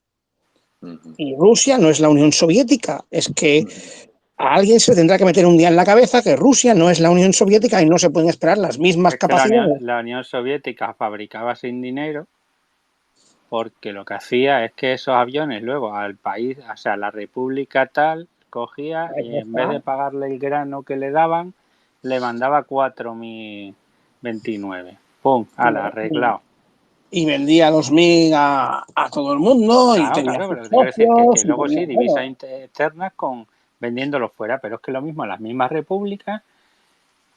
Y Rusia no es la Unión Soviética, es que a alguien se le tendrá que meter un día en la cabeza que Rusia no es la Unión Soviética y no se pueden esperar las mismas Es que capacidades. La Unión Soviética fabricaba sin dinero porque lo que hacía es que esos aviones luego al país, o sea, la república tal, cogía y en vez de pagarle el grano que le daban, le mandaba 4.029. ¡Pum! ¡Hala! Arreglado. y vendía los MiG a todo el mundo y Claro, tenía claro, sus pero te quiero decir que socios y luego tenía, sí, bueno, divisas externas con vendiéndolos fuera, pero es que lo mismo, las mismas repúblicas,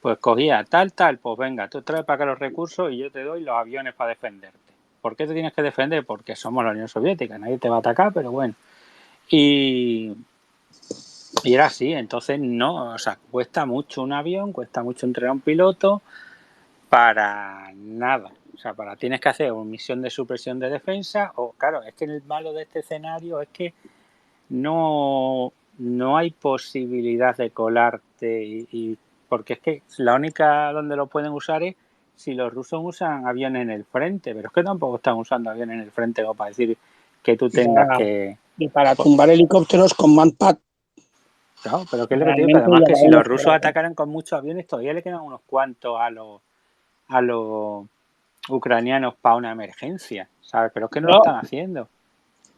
pues cogía tal, pues venga, tú traes para acá los recursos y yo te doy los aviones para defenderte. ¿Por qué te tienes que defender? Porque somos la Unión Soviética, nadie te va a atacar, pero bueno. Y era así, entonces no, o sea, cuesta mucho un avión, cuesta mucho entrenar a un piloto para nada. O sea, tienes que hacer una misión de supresión de defensa, o claro, es que el malo de este escenario es que no hay posibilidad de colarte porque es que la única donde lo pueden usar es si los rusos usan aviones en el frente, pero es que tampoco están usando aviones en el frente como para decir que tú tengas que... y para tumbar helicópteros con Manpad. Claro, pero ¿qué es lo que te digo? Que Realmente además ya que si sabemos los rusos atacaran con muchos aviones, todavía le quedan unos cuantos a los ucranianos para una emergencia, ¿sabes? Pero es que no lo están haciendo.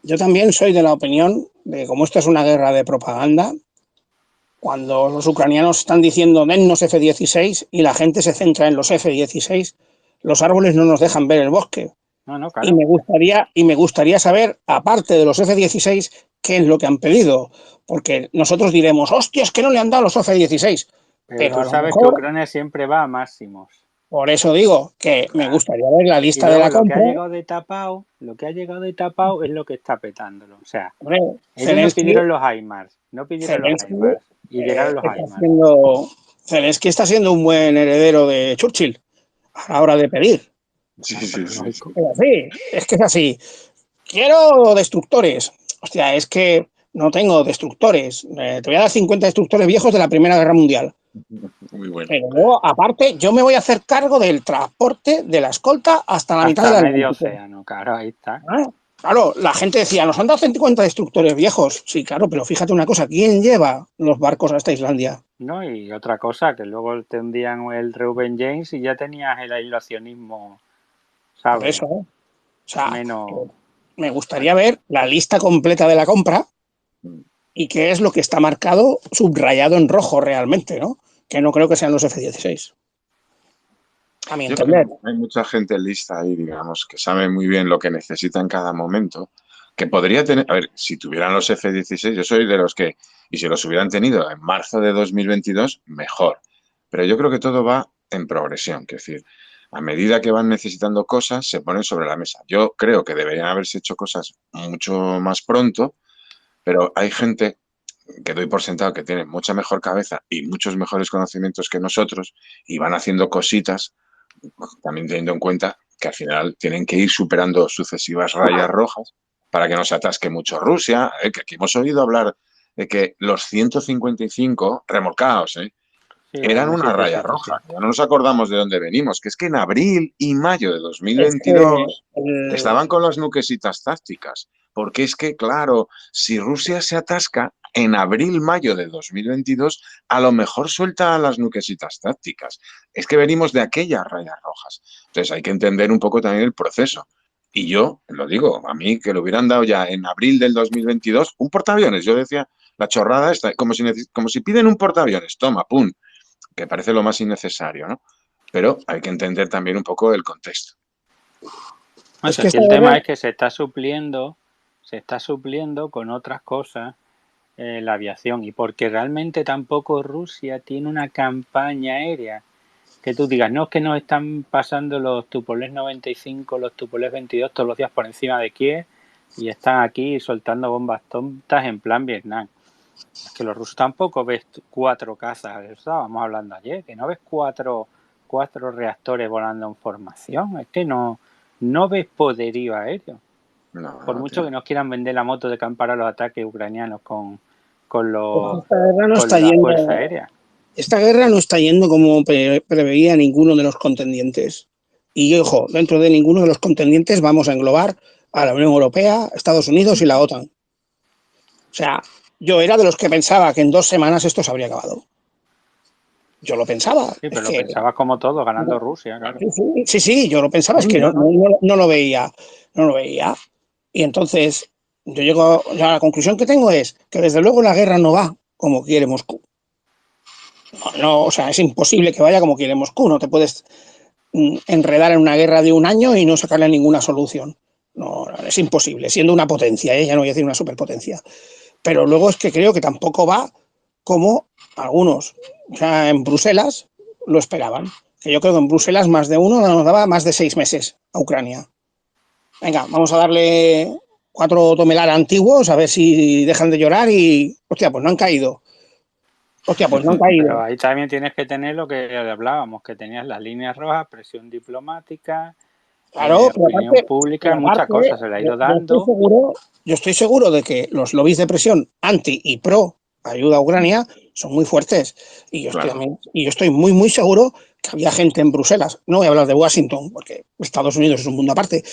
Yo también soy de la opinión de que como esto es una guerra de propaganda, cuando los ucranianos están diciendo dennos F-16 y la gente se centra en los F-16, los árboles no nos dejan ver el bosque. No, Y claro. me gustaría saber, aparte de los F-16, qué es lo que han pedido. Porque nosotros diremos, hostia, es que no le han dado los F-16. Pero Pero a tú lo sabes que mejor, Ucrania siempre va a máximos. por eso digo que me Claro. gustaría ver la Y lista de luego la lo que ha compra. llegado de tapado, es lo que está petándolo. O sea, Hombre, ellos no Zelensky, pidieron los HIMARS, Zelensky, y llegaron los está HIMARS. siendo, Zelensky está siendo un buen heredero de Churchill a la hora de pedir. Sí, Claro, sí, pero sí, lógico. sí. Es que es así. Quiero destructores. Hostia, es que no tengo destructores. Te voy a dar 50 destructores viejos de la Primera Guerra Mundial. Muy bueno. Pero luego, aparte, yo me voy a hacer cargo del transporte, de la escolta, hasta la mitad Hasta del medio Atlántico. océano, claro, ahí está. Ah, claro, la gente decía, nos han dado 50 destructores viejos. Sí, claro, pero fíjate una cosa, ¿quién lleva los barcos hasta Islandia? ¿No? Y otra cosa, que luego te hundían el Reuben James y ya tenías el aislacionismo, Por ¿sabes? eso, o sea, Menos... me gustaría ver la lista completa de la compra y qué es lo que está marcado, subrayado en rojo realmente, ¿no? Que no creo que sean los F-16. A mi Yo creo entender. que hay mucha gente lista ahí, digamos, que sabe muy bien lo que necesita en cada momento, que podría tener, a ver, si tuvieran los F-16, yo soy de los que, y si los hubieran tenido en marzo de 2022, mejor. Pero yo creo que todo va en progresión, que es decir, a medida que van necesitando cosas, se ponen sobre la mesa. Yo creo que deberían haberse hecho cosas mucho más pronto, pero hay gente que doy por sentado que tiene mucha mejor cabeza y muchos mejores conocimientos que nosotros y van haciendo cositas también teniendo en cuenta que al final tienen que ir superando sucesivas rayas rojas para que no se atasque mucho Rusia, que aquí hemos oído hablar de que los 155 remolcados Sí, los eran una raya roja. M777. Ya no nos acordamos de dónde venimos, que es que en abril y mayo de Es que 2022 estaban con las nuquesitas tácticas, porque es que, claro, si Rusia se atasca en abril-mayo de 2022, a lo mejor suelta las nuquesitas tácticas. Es que venimos de aquellas rayas rojas. Entonces hay que entender un poco también el proceso. Y yo, lo digo, a mí que lo hubieran dado ya en abril del 2022, un portaaviones. Yo decía, la chorrada esta, como si piden un portaaviones, toma, pum, que parece lo más innecesario, ¿no? Pero hay que entender también un poco el contexto. No, es si que aquí esta el guerra, tema es que se está supliendo con otras cosas la aviación y porque realmente tampoco Rusia tiene una campaña aérea que tú digas, no, es que nos están pasando los Tupolev 95, los Tupolev 22 todos los días por encima de Kiev y están aquí soltando bombas tontas en plan Vietnam. Es que los rusos tampoco ves 4 cazas, eso estábamos hablando ayer, que no ves cuatro reactores volando en formación, es que no ves poderío aéreo. No, Por no mucho tiene. que nos quieran vender la moto de campar a los ataques ucrainianos con esta guerra no está la yendo, Fuerza Aérea. esta guerra no está yendo como preveía ninguno de los contendientes. Y ojo, dentro de ninguno de los contendientes vamos a englobar a la Unión Europea, Estados Unidos y la OTAN. O sea, yo era de los que pensaba que en 2 semanas esto se habría acabado. Yo lo pensaba. Sí, pero Es lo que pensabas como todo, ganando Rusia, claro. sí, yo lo pensaba, es que no lo veía, no lo veía. Y entonces, yo llego, ya la conclusión que tengo es que desde luego la guerra no va como quiere Moscú. No, o sea, es imposible que vaya como quiere Moscú, no te puedes enredar en una guerra de un año y no sacarle ninguna solución. No, es imposible, siendo una potencia, ya no voy a decir una superpotencia. Pero luego es que creo que tampoco va como algunos, o sea, en Bruselas lo esperaban. Que yo creo que en Bruselas más de uno nos daba más de 6 meses a Ucrania. Venga, vamos a darle 4 tomelar antiguos a ver si dejan de llorar y, hostia, pues no han caído. Hostia, pues no han caído. Pero ahí también tienes que tener lo que hablábamos, que tenías las líneas rojas, presión diplomática, Claro, pero opinión aparte, pública, muchas cosas se le ha ido dando. Yo estoy seguro de que los lobbies de presión anti y pro ayuda a Ucrania son muy fuertes. Y yo estoy, Claro. y yo estoy muy, muy seguro que había gente en Bruselas. No voy a hablar de Washington, porque Estados Unidos es un mundo aparte,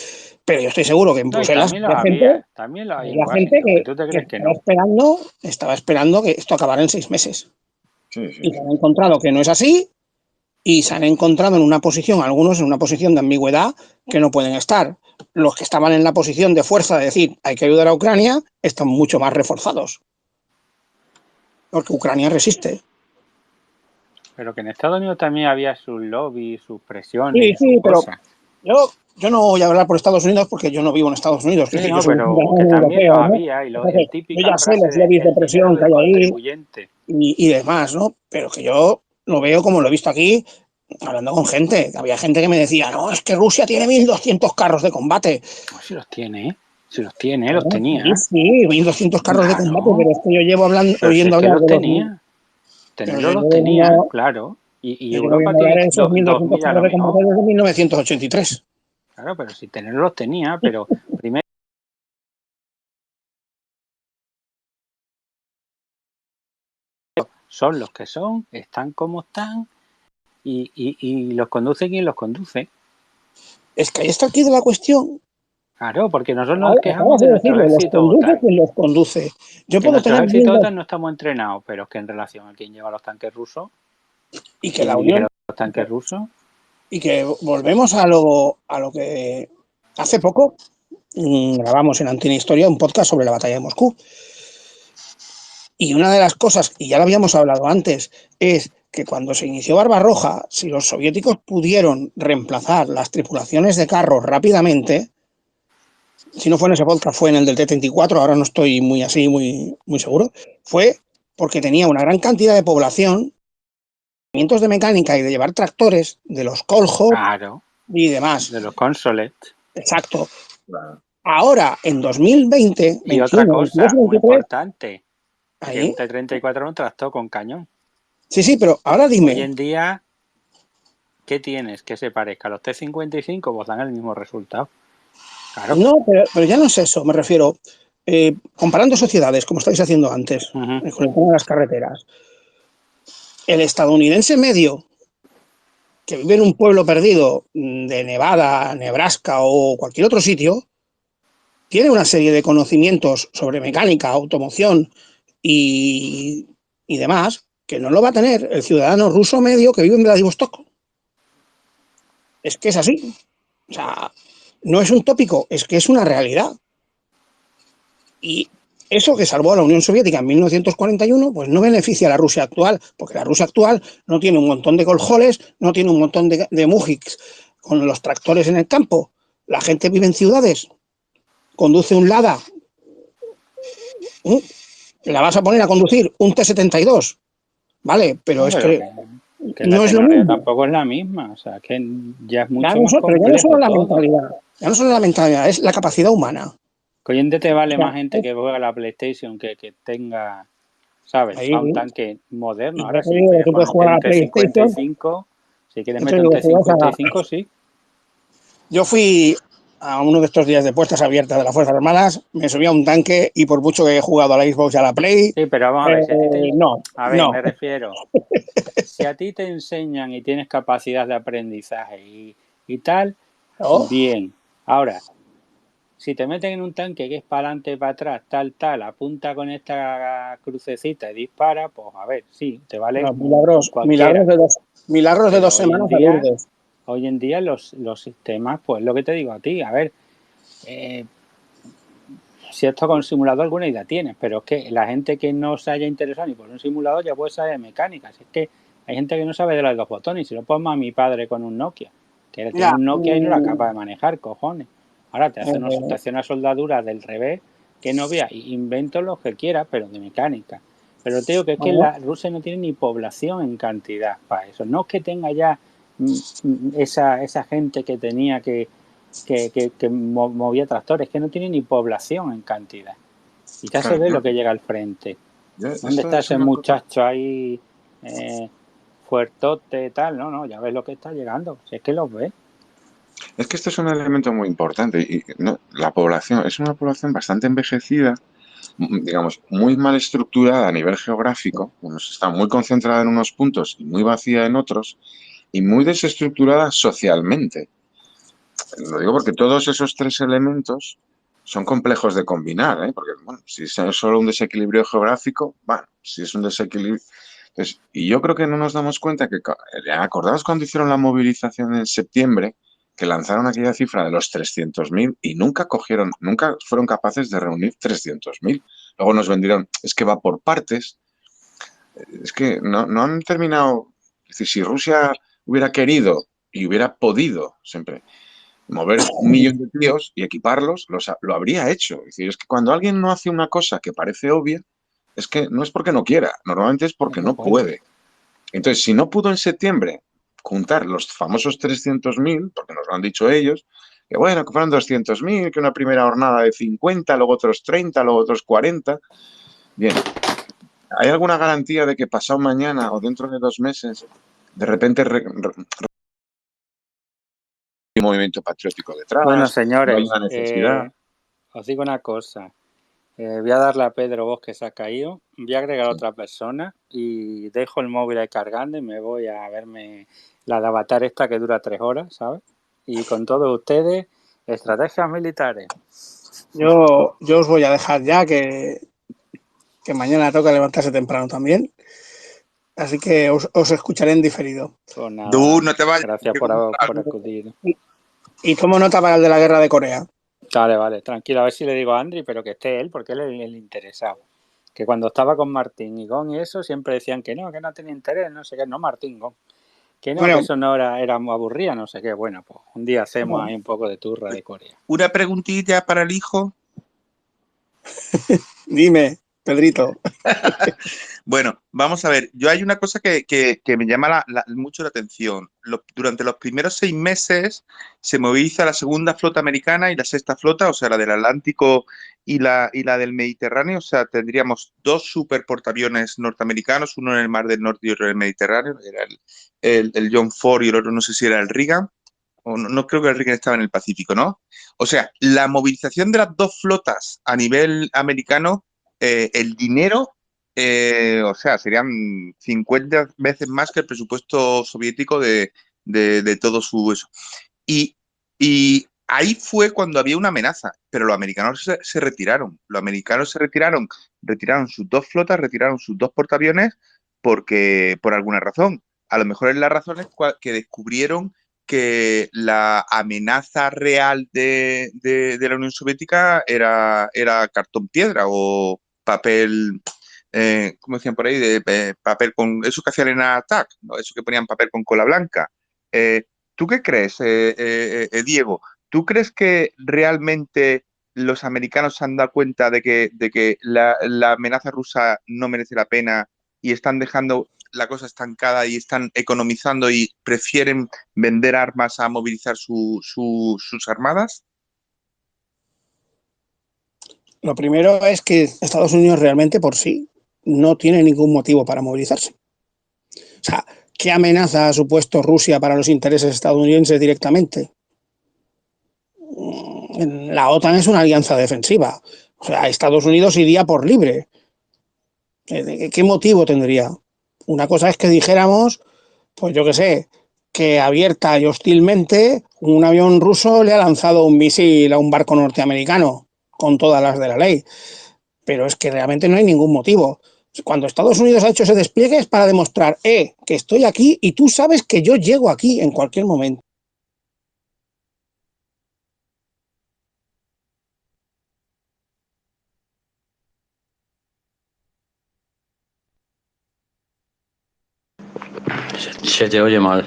pero yo estoy seguro que en No, y Bruselas también lo también lo hay en había gente Washington, que tú te crees que no. estaba esperando que esto acabara en 6 meses. Sí, Y se han encontrado que no es así, y se han encontrado en una posición, algunos en una posición de ambigüedad que no pueden estar. Los que estaban en la posición de fuerza de decir hay que ayudar a Ucrania están mucho más reforzados. Porque Ucrania resiste. Pero que en Estados Unidos también había sus lobbies, sus presiones, Sí, sus pero cosas. yo no voy a hablar por Estados Unidos porque yo no vivo en Estados Unidos. Sí, Es decir, no, yo soy pero un que también europeo, lo ¿no? había, y Entonces, yo típica ya sé frase los lobbies de el dinero presión que del hay ahí contribuyente. y demás, ¿no? Pero que yo lo veo como lo he visto aquí, hablando con gente. Había gente que me decía, no, es que Rusia tiene 1.200 carros de combate. Pues si los tiene, ¿eh? Si los tiene, los tenía. Sí, 1.200 carros de combate, pero es que yo llevo Pero si oyendo es que hablar los de los... tenía. Pero Tenerlos los tenía, claro. Y yo llevo Europa oyendo hablar tiene de esos 1.200 2.000 a carros lo de combate mejor. desde 1983. Claro, pero si tenerlos los tenía, pero primero son los que son, están como están, y los conduce quien los conduce. Es que ahí está aquí de la cuestión. Claro, porque nosotros nos quejamos Acabas de de nuestro decirlo, los éxito conduce tal. quien los conduce. Yo Que puedo nuestros tener éxitos mil tal no estamos entrenados, pero es que en relación a quién lleva los tanques rusos, y que quién la dirige Unión los tanques rusos. y que volvemos a lo que hace poco grabamos en Antina Historia un podcast sobre la batalla de Moscú. Y una de las cosas, y ya lo habíamos hablado antes, es que cuando se inició Barbarroja, si los soviéticos pudieron reemplazar las tripulaciones de carros rápidamente, si no fue en ese podcast, fue en el del T-34, ahora no estoy muy así, muy seguro, fue porque tenía una gran cantidad de población, de mecánica y de llevar tractores, de los Kolhov Claro, y demás. de los consoles. Exacto. Claro. Ahora, en 2020, Y 21, otra cosa 22, muy 23, importante, que ahí. un T-34 era un tractor con cañón. Sí, pero ahora dime. Hoy en día, ¿qué tienes que se parezca? Los T-55 pues dan el mismo resultado. Claro. No, pero ya no es eso, me refiero. Comparando sociedades, como estáis haciendo antes, con el tema de las carreteras, el estadounidense medio, que vive en un pueblo perdido de Nevada, Nebraska o cualquier otro sitio, tiene una serie de conocimientos sobre mecánica, automoción y demás, que no lo va a tener el ciudadano ruso medio que vive en Vladivostok. Es que es así. O sea, no es un tópico, es que es una realidad. Y eso que salvó a la Unión Soviética en 1941, pues no beneficia a la Rusia actual, porque la Rusia actual no tiene un montón de coljoles, no tiene un montón de mujiks con los tractores en el campo. La gente vive en ciudades, conduce un Lada, la vas a poner a conducir un T-72, ¿vale? Pero es que la no es lo tecnología mismo. tampoco es la misma, o sea, que ya es mucho Ya más pero ya no complejo solo la todo. mentalidad, ya no solo la mentalidad, es la capacidad humana. Que hoy en día te vale más gente que juega a la PlayStation que tenga, ¿sabes? Ahí, Un tanque moderno. y Ahora ya te sí, digo te que tú puedes pones jugar a un la PlayStation. T-55, si quieres Yo te meter un digo que vas a... T-55, sí. Yo fui a uno de estos días de puertas abiertas de las Fuerzas Armadas, me subí a un tanque y por mucho que he jugado a la Xbox y a la Play, Sí, pero vamos a ver, si a ti te... no. me refiero, si a ti te enseñan y tienes capacidad de aprendizaje y tal, ¿No? bien. Ahora, si te meten en un tanque que es para adelante, para atrás, tal, apunta con esta crucecita y dispara, pues a ver, sí, te vale cualquiera. Milagros de 2 semanas a Lourdes. Hoy en día los sistemas, pues lo que te digo a ti, a ver, si esto con simulador alguna idea tienes, pero es que la gente que no se haya interesado ni por un simulador ya puede saber de mecánica. Si es que hay gente que no sabe de los 2 botones, si lo pongo a mi padre con un Nokia. Que tiene Mira, un Nokia y no era capaz de manejar, cojones. Ahora te hace una soldadura del revés que no vea. Invento lo que quiera, pero de mecánica. Pero te digo que es que la Rusia no tiene ni población en cantidad para eso. No es que tenga ya esa gente que tenía que movía tractores, que no tiene ni población en cantidad. Y ya se ve lo que llega al frente. ¿Dónde está ese muchacho ahí fuertote tal? No, ya ves lo que está llegando. Si es que los ves. Es que esto es un elemento muy importante y ¿no? La población es una población bastante envejecida, digamos, muy mal estructurada a nivel geográfico, está muy concentrada en unos puntos y muy vacía en otros, y muy desestructurada socialmente. Lo digo porque todos esos tres elementos son complejos de combinar, ¿eh? Porque, bueno, si es solo un desequilibrio geográfico, bueno, si es un desequilibrio... Entonces, y yo creo que no nos damos cuenta que, acordaos cuando hicieron la movilización en septiembre, que lanzaron aquella cifra de los 300.000 y nunca fueron capaces de reunir 300.000. Luego nos vendieron, es que va por partes, es que no han terminado, es decir, si Rusia hubiera querido y hubiera podido siempre mover 1.000.000 de tíos y equiparlos, lo habría hecho. Es decir, es que cuando alguien no hace una cosa que parece obvia, es que no es porque no quiera, normalmente es porque no puede. Entonces, si no pudo en septiembre juntar los famosos 300.000, porque nos lo han dicho ellos, que bueno, que fueron 200.000, que una primera jornada de 50, luego otros 30, luego otros 40. Bien, ¿hay alguna garantía de que pasado mañana o dentro de 2 meses, de repente un movimiento patriótico detrás? Bueno, No señores, hay una necesidad. os digo una cosa. Voy a darle a Pedro Vos que se ha caído, voy a agregar a otra persona y dejo el móvil ahí cargando y me voy a verme la de Avatar esta que dura 3 horas, ¿sabes? Y con todos ustedes, estrategias militares. Yo os voy a dejar ya que mañana toca levantarse temprano también. Así que os escucharé en diferido. Pues nada, No te vayas. gracias por acudir. Y tomo nota para el de la guerra de Corea. Vale, tranquilo, a ver si le digo a Andri, pero que esté él, porque él es el interesado. Que cuando estaba con Martín y Gon y eso, siempre decían que no tenía interés, no sé qué, no Martín, Gon. Que no, Bueno, que eso no era muy aburrida, no sé qué. Bueno, pues un día hacemos ahí un poco de turra de Corea. Una preguntilla para el hijo. dime, Pedrito. Bueno, vamos a ver. Yo hay una cosa que me llama mucho la atención. Durante los primeros 6 meses se moviliza la segunda flota americana y la sexta flota, o sea, la del Atlántico y la del Mediterráneo. O sea, tendríamos 2 superportaaviones norteamericanos, uno en el Mar del Norte y otro en el Mediterráneo. Era el John Ford y el otro no sé si era el Reagan. O no creo que el Reagan estaba en el Pacífico, ¿no? O sea, la movilización de las 2 flotas a nivel americano, el dinero, o sea, serían 50 veces más que el presupuesto soviético de todo su eso. Y ahí fue cuando había una amenaza, pero los americanos se retiraron. Los americanos se retiraron sus 2 flotas, retiraron sus 2 portaaviones por alguna razón. A lo mejor es la razón es que descubrieron que la amenaza real de la Unión Soviética era cartón piedra o papel, ¿cómo decían por ahí? Papel con eso que hacían en Attack, ¿no? Eso que ponían papel con cola blanca. ¿Tú qué crees, Diego? ¿Tú crees que realmente los americanos se han dado cuenta de que la amenaza rusa no merece la pena y están dejando la cosa estancada y están economizando y prefieren vender armas a movilizar sus armadas? Lo primero es que Estados Unidos realmente por sí no tiene ningún motivo para movilizarse. O sea, ¿qué amenaza ha supuesto Rusia para los intereses estadounidenses directamente? La OTAN es una alianza defensiva. O sea, Estados Unidos iría por libre. ¿Qué motivo tendría? Una cosa es que dijéramos, pues yo qué sé, que abierta y hostilmente un avión ruso le ha lanzado un misil a un barco norteamericano, con todas las de la ley. Pero es que realmente no hay ningún motivo. Cuando Estados Unidos ha hecho ese despliegue es para demostrar, que estoy aquí y tú sabes que yo llego aquí en cualquier momento. Se te oye mal.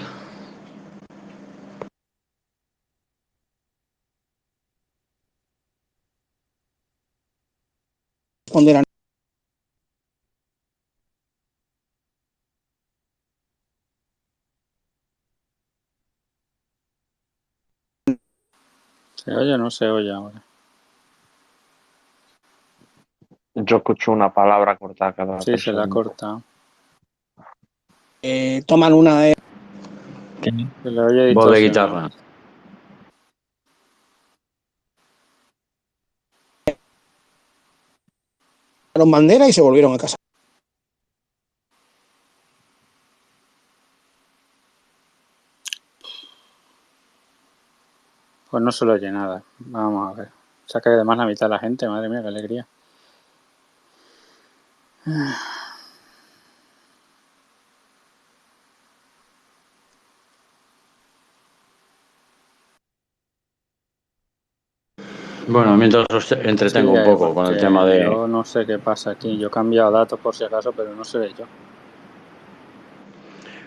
responder a ¿Se oye o no se oye ahora? Yo escucho una palabra cortada cada Sí, 3 se la ha segundos. cortado. toman una de Se le oye Voz de distorsionado. guitarra. los banderas y se volvieron a casa. Pues no se le oye nada. Vamos a ver. Se ha caído de más la mitad de la gente. Madre mía, qué alegría. Bueno, mientras os entretengo un poco con el tema de... Yo no sé qué pasa aquí. Yo he cambiado datos por si acaso, pero no se ve yo.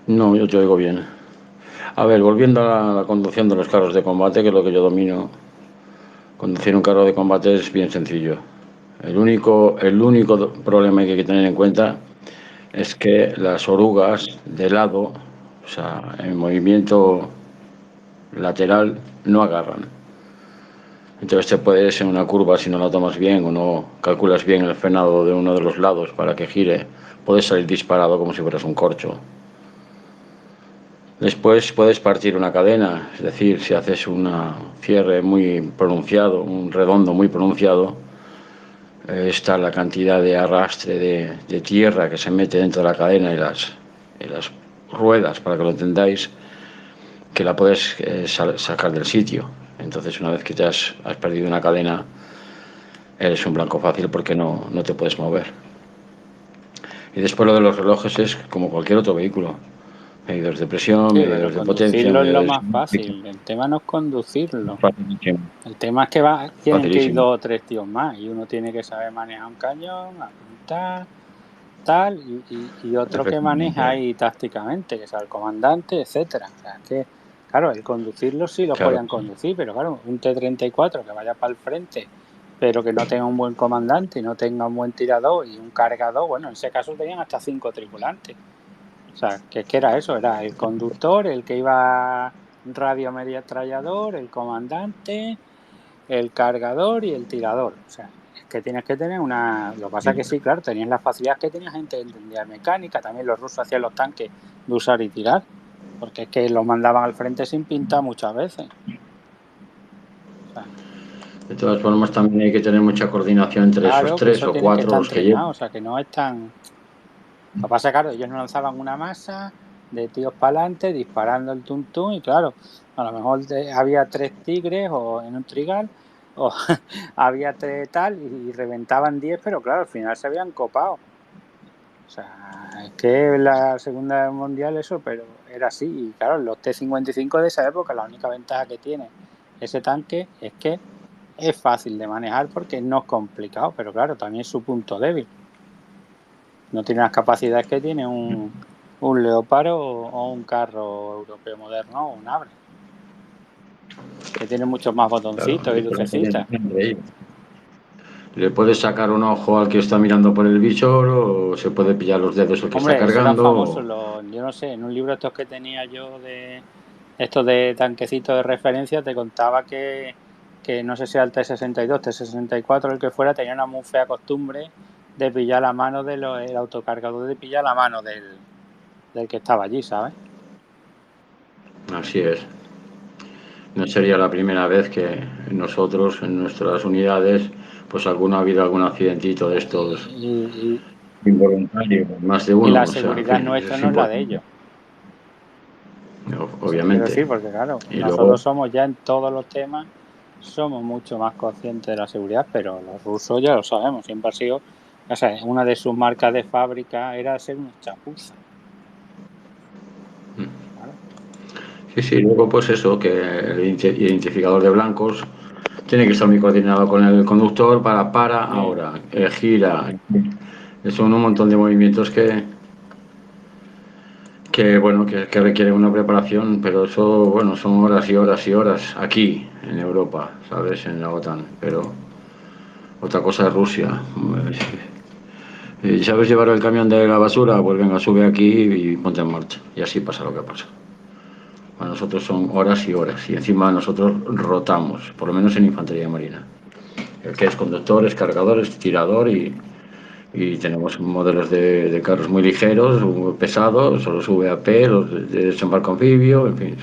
No, yo te oigo bien. A ver, volviendo a la conducción de los carros de combate, que es lo que yo domino. Conducir un carro de combate es bien sencillo. El único problema que hay que tener en cuenta es que las orugas de lado, o sea, en movimiento lateral, no agarran. Entonces te puedes en una curva, si no la tomas bien o no calculas bien el frenado de uno de los lados para que gire, puedes salir disparado como si fueras un corcho. Después puedes partir una cadena, es decir, si haces un cierre muy pronunciado, un redondo muy pronunciado, está la cantidad de arrastre de tierra que se mete dentro de la cadena y las ruedas, para que lo entendáis, que la puedes sacar del sitio. Entonces, una vez que te has perdido una cadena, eres un blanco fácil porque no te puedes mover. Y después lo de los relojes es como cualquier otro vehículo. Medidores de presión, Sí, medidores pero de potencia, conducirlo es lo medidores más fácil. El tema no es conducirlo. Facilísimo. El tema es que tienen que ir Facilísimo. 2 o 3 tíos más y uno tiene que saber manejar un cañón, apuntar, tal, y otro que maneja ahí tácticamente, que es el comandante, etcétera. O sea, que, claro, el conducirlo sí lo Claro. podían conducir, pero claro, un T-34 que vaya para el frente, pero que no tenga un buen comandante y no tenga un buen tirador y un cargador, bueno, en ese caso tenían hasta 5 tripulantes. O sea, que era eso, era el conductor, el que iba radio ametrallador, el comandante, el cargador y el tirador. O sea, es que tienes que tener una... Lo que pasa es que sí, claro, tenías la facilidad que tenía gente que entendía mecánica, también los rusos hacían los tanques de usar y tirar, porque es que los mandaban al frente sin pintar muchas veces. O sea, De todas formas, también hay que tener mucha coordinación entre claro, esos que 3 eso o tienen que 4 estar los que llevan. entrenados, o sea, que no es tan... Lo que pasa es que, claro, ellos no lanzaban una masa de tíos para adelante disparando el tuntún y claro, a lo mejor había 3 tigres o en un trigal o había 3 tal y reventaban 10, pero claro, al final se habían copado. O sea, es que la Segunda Guerra Mundial eso, pero era así. Y claro, los T-55 de esa época, la única ventaja que tiene ese tanque es que es fácil de manejar porque no es complicado, pero claro, también es su punto débil. No tiene las capacidades que tiene un Leopard o un carro europeo moderno o un Abre, que tiene muchos más botoncitos Claro, y lucecitas. le puedes sacar un ojo al que está mirando por el visor o se puede pillar los dedos el que está Hombre, eso eran cargando. famosos yo no sé, en un libro estos que tenía yo de estos de tanquecitos de referencia te contaba que no sé si era el T-62, T-64, el que fuera, tenía una muy fea costumbre de pillar la mano el autocargador, de pillar la mano del que estaba allí, ¿sabes? Así es. No sería la primera vez que nosotros, en nuestras unidades, pues ha habido algún accidentito de estos Y involuntarios, más de uno. la O sea, en seguridad fin, nuestra es no es la de importante. ellos. O sea, quiero Obviamente. decir, porque claro, Y luego, nosotros somos ya en todos los temas, somos mucho más conscientes de la seguridad, pero los rusos ya lo sabemos, siempre ha sido, o sea, una de sus marcas de fábrica era ser unos chapuzas. Claro. sí, luego pues eso, que el identificador de blancos tiene que estar muy coordinado con el conductor para ahora, gira. Son un montón de movimientos que bueno, que requieren una preparación, pero eso, bueno, son horas y horas y horas aquí, en Europa, ¿sabes? En la OTAN, pero Otra cosa es Rusia. ¿Sabes llevar el camión de la basura? Pues venga, sube aquí y ponte en marcha. Y así pasa lo que pasa. Para nosotros son horas y horas. Y encima nosotros rotamos, por lo menos en infantería marina. El que es conductor, es cargador, es tirador y tenemos modelos de carros muy ligeros, muy pesados, solo sube a P, los de desembarco anfibio, en fin,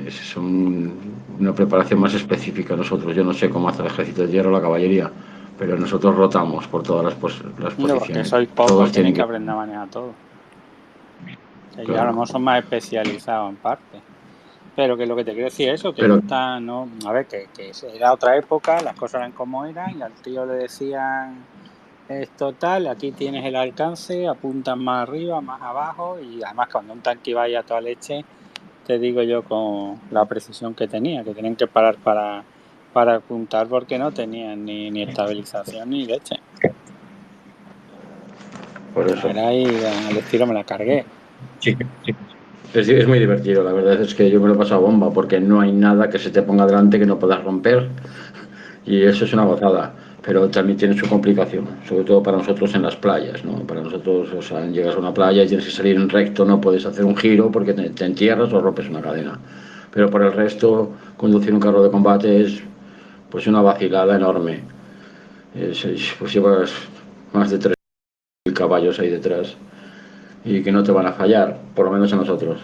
son una preparación más específica nosotros. Yo no sé cómo hace el ejército de hierro o la caballería, pero nosotros rotamos por todas las No, porque posiciones. sois pocos, Todos tenéis tienen que que... aprender a manejar todo. Ellos a lo Claro. mejor son más especializados en parte. Pero que lo que te quiero decir es eso, que Pero- no está, no, a ver, que era otra época, las cosas eran como eran, y al tío le decían esto tal, aquí tienes el alcance, apuntas más arriba, más abajo, y además cuando un tanque iba ahí a toda leche, te digo yo con la precisión que tenía, que tenían que parar para apuntar porque no tenían ni estabilización ni leche. Por eso. Era ahí al estilo me la cargué. Sí. Es muy divertido, la verdad es que yo me lo he pasado bomba porque no hay nada que se te ponga delante que no puedas romper y eso es una gozada, pero también tiene su complicación, sobre todo para nosotros en las playas, ¿no? Para nosotros, o sea, llegas a una playa y tienes que salir en recto, no puedes hacer un giro porque te entierras o rompes una cadena, pero por el resto conducir un carro de combate es pues una vacilada enorme. Pues llevas más de 3.000 caballos ahí detrás y que no te van a fallar, por lo menos a nosotros.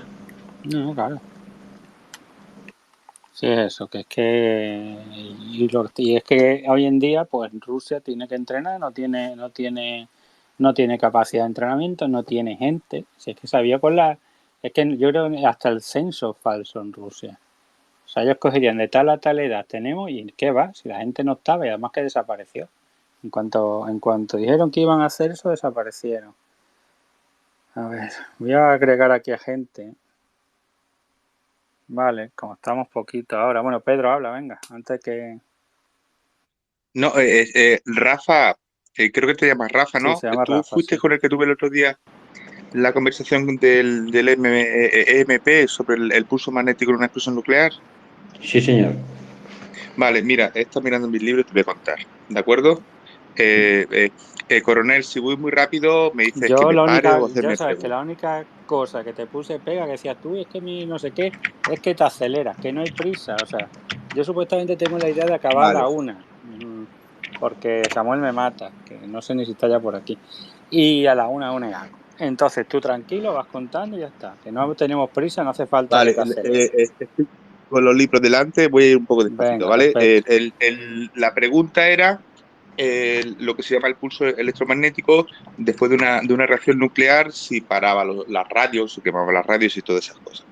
No, claro. Sí, es eso, que es que y es que hoy en día pues Rusia tiene que entrenar, no tiene capacidad de entrenamiento, no tiene gente. Si es que sabía es que yo creo que hasta el censo es falso en Rusia. O sea, ellos cogerían de tal a tal edad tenemos y ¿qué va? Si la gente no estaba y además que desapareció. En cuanto dijeron que iban a hacer eso, desaparecieron. A ver, voy a agregar aquí a gente. Vale, como estamos poquito ahora. Bueno, Pedro, habla, venga, antes que... No, Rafa, creo que te llamas Rafa, Sí, ¿no? se llama ¿Tú Rafa, fuiste sí. con el que tuve el otro día la conversación del EMP sobre el pulso magnético en una explosión nuclear? Sí, señor. Vale, mira, he estado mirando mis libros y te voy a contar, ¿de acuerdo? Coronel, si voy muy rápido, me dices que Yo me la pare única, o yo hacerme sabes que preguntas. la única cosa que te puse pega que decías tú es que mi no sé qué, es que te aceleras, que no hay prisa, o sea, yo supuestamente tengo la idea de acabar a Vale, la 1, porque Samuel me mata, que no sé ni si está ya por aquí, y a la 1 y algo. Entonces tú tranquilo, vas contando y ya está, que no tenemos prisa, no hace falta que vale, te aceleres. estoy con los libros delante, voy a ir un poco despacito, Venga, ¿vale? perfecto. La pregunta era lo que se llama el pulso electromagnético después de una reacción nuclear, si paraba las radios, se quemaban las radios y todas esas cosas.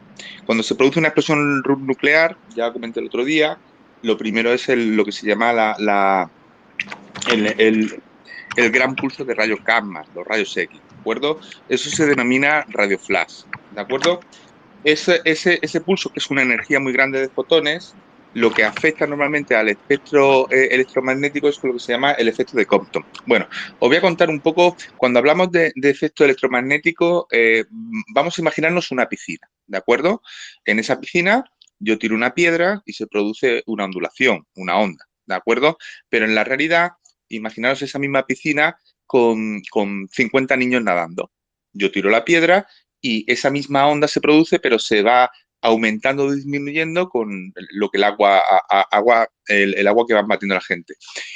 Cuando se produce una explosión nuclear, ya comenté el otro día, lo primero es lo que se llama el, el- el gran pulso de rayos gamma, los rayos X, ¿de acuerdo? Eso se denomina radio flash, ¿de acuerdo? Ese pulso, que es una energía muy grande de fotones, lo que afecta normalmente al espectro electromagnético es lo que se llama el efecto de Compton. Bueno, os voy a contar un poco, cuando hablamos de efecto electromagnético, vamos a imaginarnos una piscina, ¿de acuerdo? En esa piscina yo tiro una piedra y se produce una ondulación, una onda, ¿de acuerdo? Pero en la realidad, imaginaros esa misma piscina con 50 niños nadando. Yo tiro la piedra y esa misma onda se produce, pero se va aumentando o disminuyendo con lo que el agua que va batiendo la gente.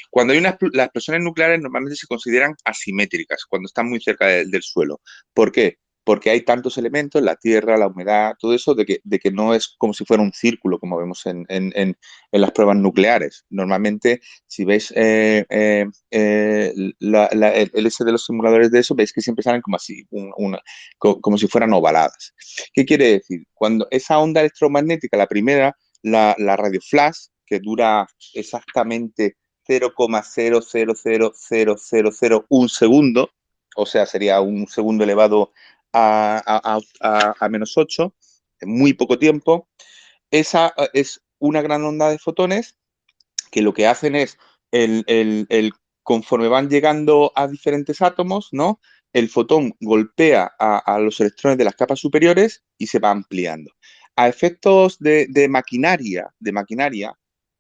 Cuando hay las explosiones nucleares normalmente se consideran asimétricas, cuando están muy cerca del suelo. ¿Por qué? Porque hay tantos elementos, la tierra, la humedad, todo eso, de que no es como si fuera un círculo, como vemos en las pruebas nucleares. Normalmente, si veis el S de los simuladores de eso, veis que siempre salen como así, como si fueran ovaladas. ¿Qué quiere decir? Cuando esa onda electromagnética, la primera, la radio flash, que dura exactamente 0,000001 segundo, o sea, sería un segundo elevado a menos 8, en muy poco tiempo, esa es una gran onda de fotones que lo que hacen es, conforme van llegando a diferentes átomos, ¿no? El fotón golpea a los electrones de las capas superiores y se va ampliando. A efectos de maquinaria,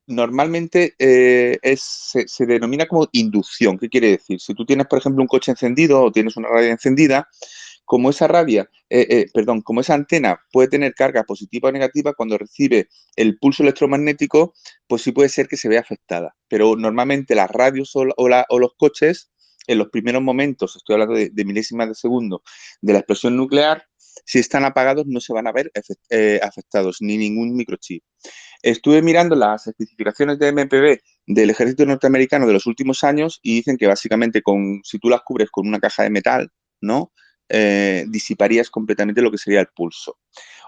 normalmente se denomina como inducción. ¿Qué quiere decir? Si tú tienes, por ejemplo, un coche encendido o tienes una radio encendida, como como esa antena puede tener carga positiva o negativa, cuando recibe el pulso electromagnético, pues sí puede ser que se vea afectada. Pero normalmente las radios o los coches, en los primeros momentos, estoy hablando de milésimas de segundo, de la explosión nuclear, si están apagados no se van a ver afectados, ni ningún microchip. Estuve mirando las especificaciones de MPB del ejército norteamericano de los últimos años y dicen que básicamente si tú las cubres con una caja de metal, ¿no? Disiparías completamente lo que sería el pulso.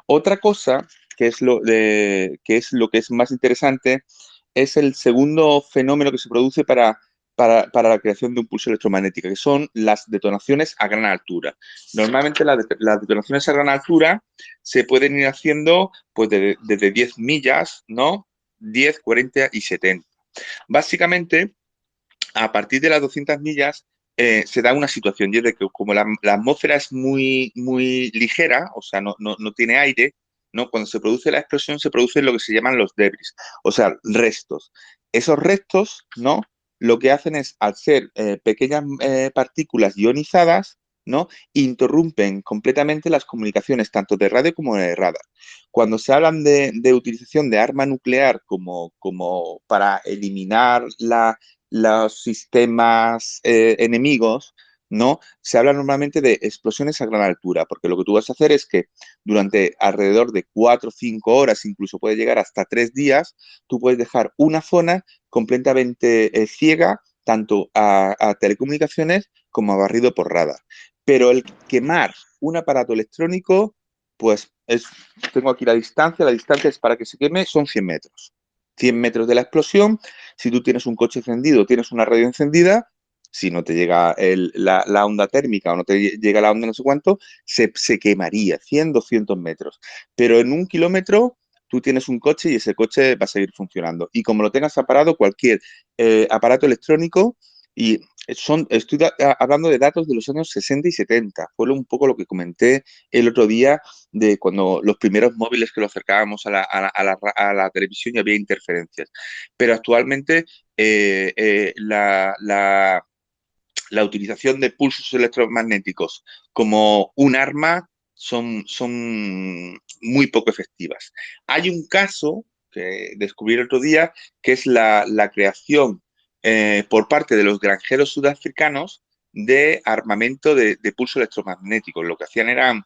Otra cosa que es lo que es más interesante es el segundo fenómeno que se produce para la creación de un pulso electromagnético, que son las detonaciones a gran altura. Normalmente las detonaciones a gran altura se pueden ir haciendo pues desde 10 millas, ¿no? 10, 40 y 70. Básicamente, a partir de las 200 millas se da una situación, y es de que como la atmósfera es muy, muy ligera, o sea, no tiene aire, ¿no? Cuando se produce la explosión se producen lo que se llaman los debris, o sea, restos. Esos restos, ¿no? Lo que hacen es, al ser pequeñas partículas ionizadas, ¿no? Interrumpen completamente las comunicaciones tanto de radio como de radar. Cuando se hablan de utilización de arma nuclear como para eliminar los sistemas enemigos, ¿no? Se habla normalmente de explosiones a gran altura, porque lo que tú vas a hacer es que durante alrededor de 4 o 5 horas, incluso puede llegar hasta 3 días, tú puedes dejar una zona completamente ciega, tanto a telecomunicaciones como a barrido por radar. Pero el quemar un aparato electrónico, pues tengo aquí la distancia es para que se queme, son 100 metros. 100 metros de la explosión. Si tú tienes un coche encendido, tienes una radio encendida, si no te llega la onda térmica o no te llega la onda no sé cuánto, se quemaría 100, 200 metros. Pero en 1 kilómetro tú tienes un coche y ese coche va a seguir funcionando. Y como lo tengas aparado, cualquier aparato electrónico, y estoy hablando de datos de los años 60 y 70, fue un poco lo que comenté el otro día de cuando los primeros móviles que lo acercábamos a la televisión y había interferencias. Pero actualmente la utilización de pulsos electromagnéticos como un arma son muy poco efectivas. Hay un caso que descubrí el otro día, que es la creación por parte de los granjeros sudafricanos de armamento de pulso electromagnético. Lo que hacían eran,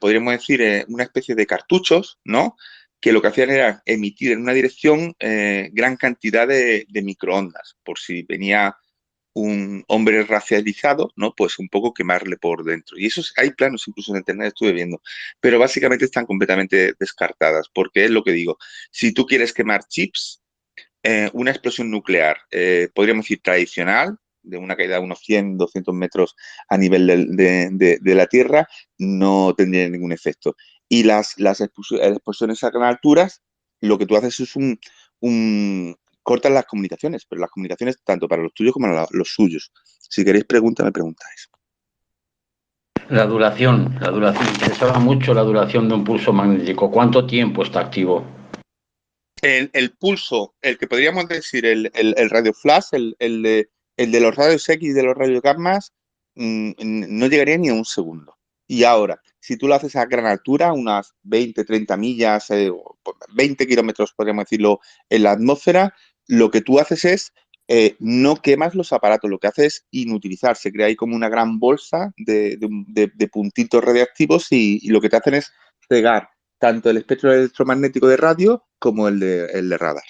podríamos decir, una especie de cartuchos, ¿no? Que lo que hacían era emitir en una dirección gran cantidad de microondas, por si venía un hombre racializado, ¿no? Pues un poco quemarle por dentro. Y hay planos incluso en internet, estuve viendo, pero básicamente están completamente descartadas, porque es lo que digo, si tú quieres quemar chips, una explosión nuclear, podríamos decir tradicional, de una caída de unos 100, 200 metros a nivel de la Tierra, no tendría ningún efecto. Y las explosiones a gran alturas, lo que tú haces es cortas las comunicaciones, pero las comunicaciones tanto para los tuyos como para los suyos. Si queréis me preguntáis. La duración, interesaba mucho la duración de un pulso magnético. ¿Cuánto tiempo está activo? El pulso, el que podríamos decir, el radio flash, el de los rayos X y de los rayos gamma, no llegaría ni a un segundo. Y ahora, si tú lo haces a gran altura, unas 20, 30 millas, 20 kilómetros, podríamos decirlo, en la atmósfera, lo que tú haces es, no quemas los aparatos, lo que haces es inutilizar. Se crea ahí como una gran bolsa de puntitos radiactivos y lo que te hacen es cegar tanto el espectro electromagnético de radio como el de radar.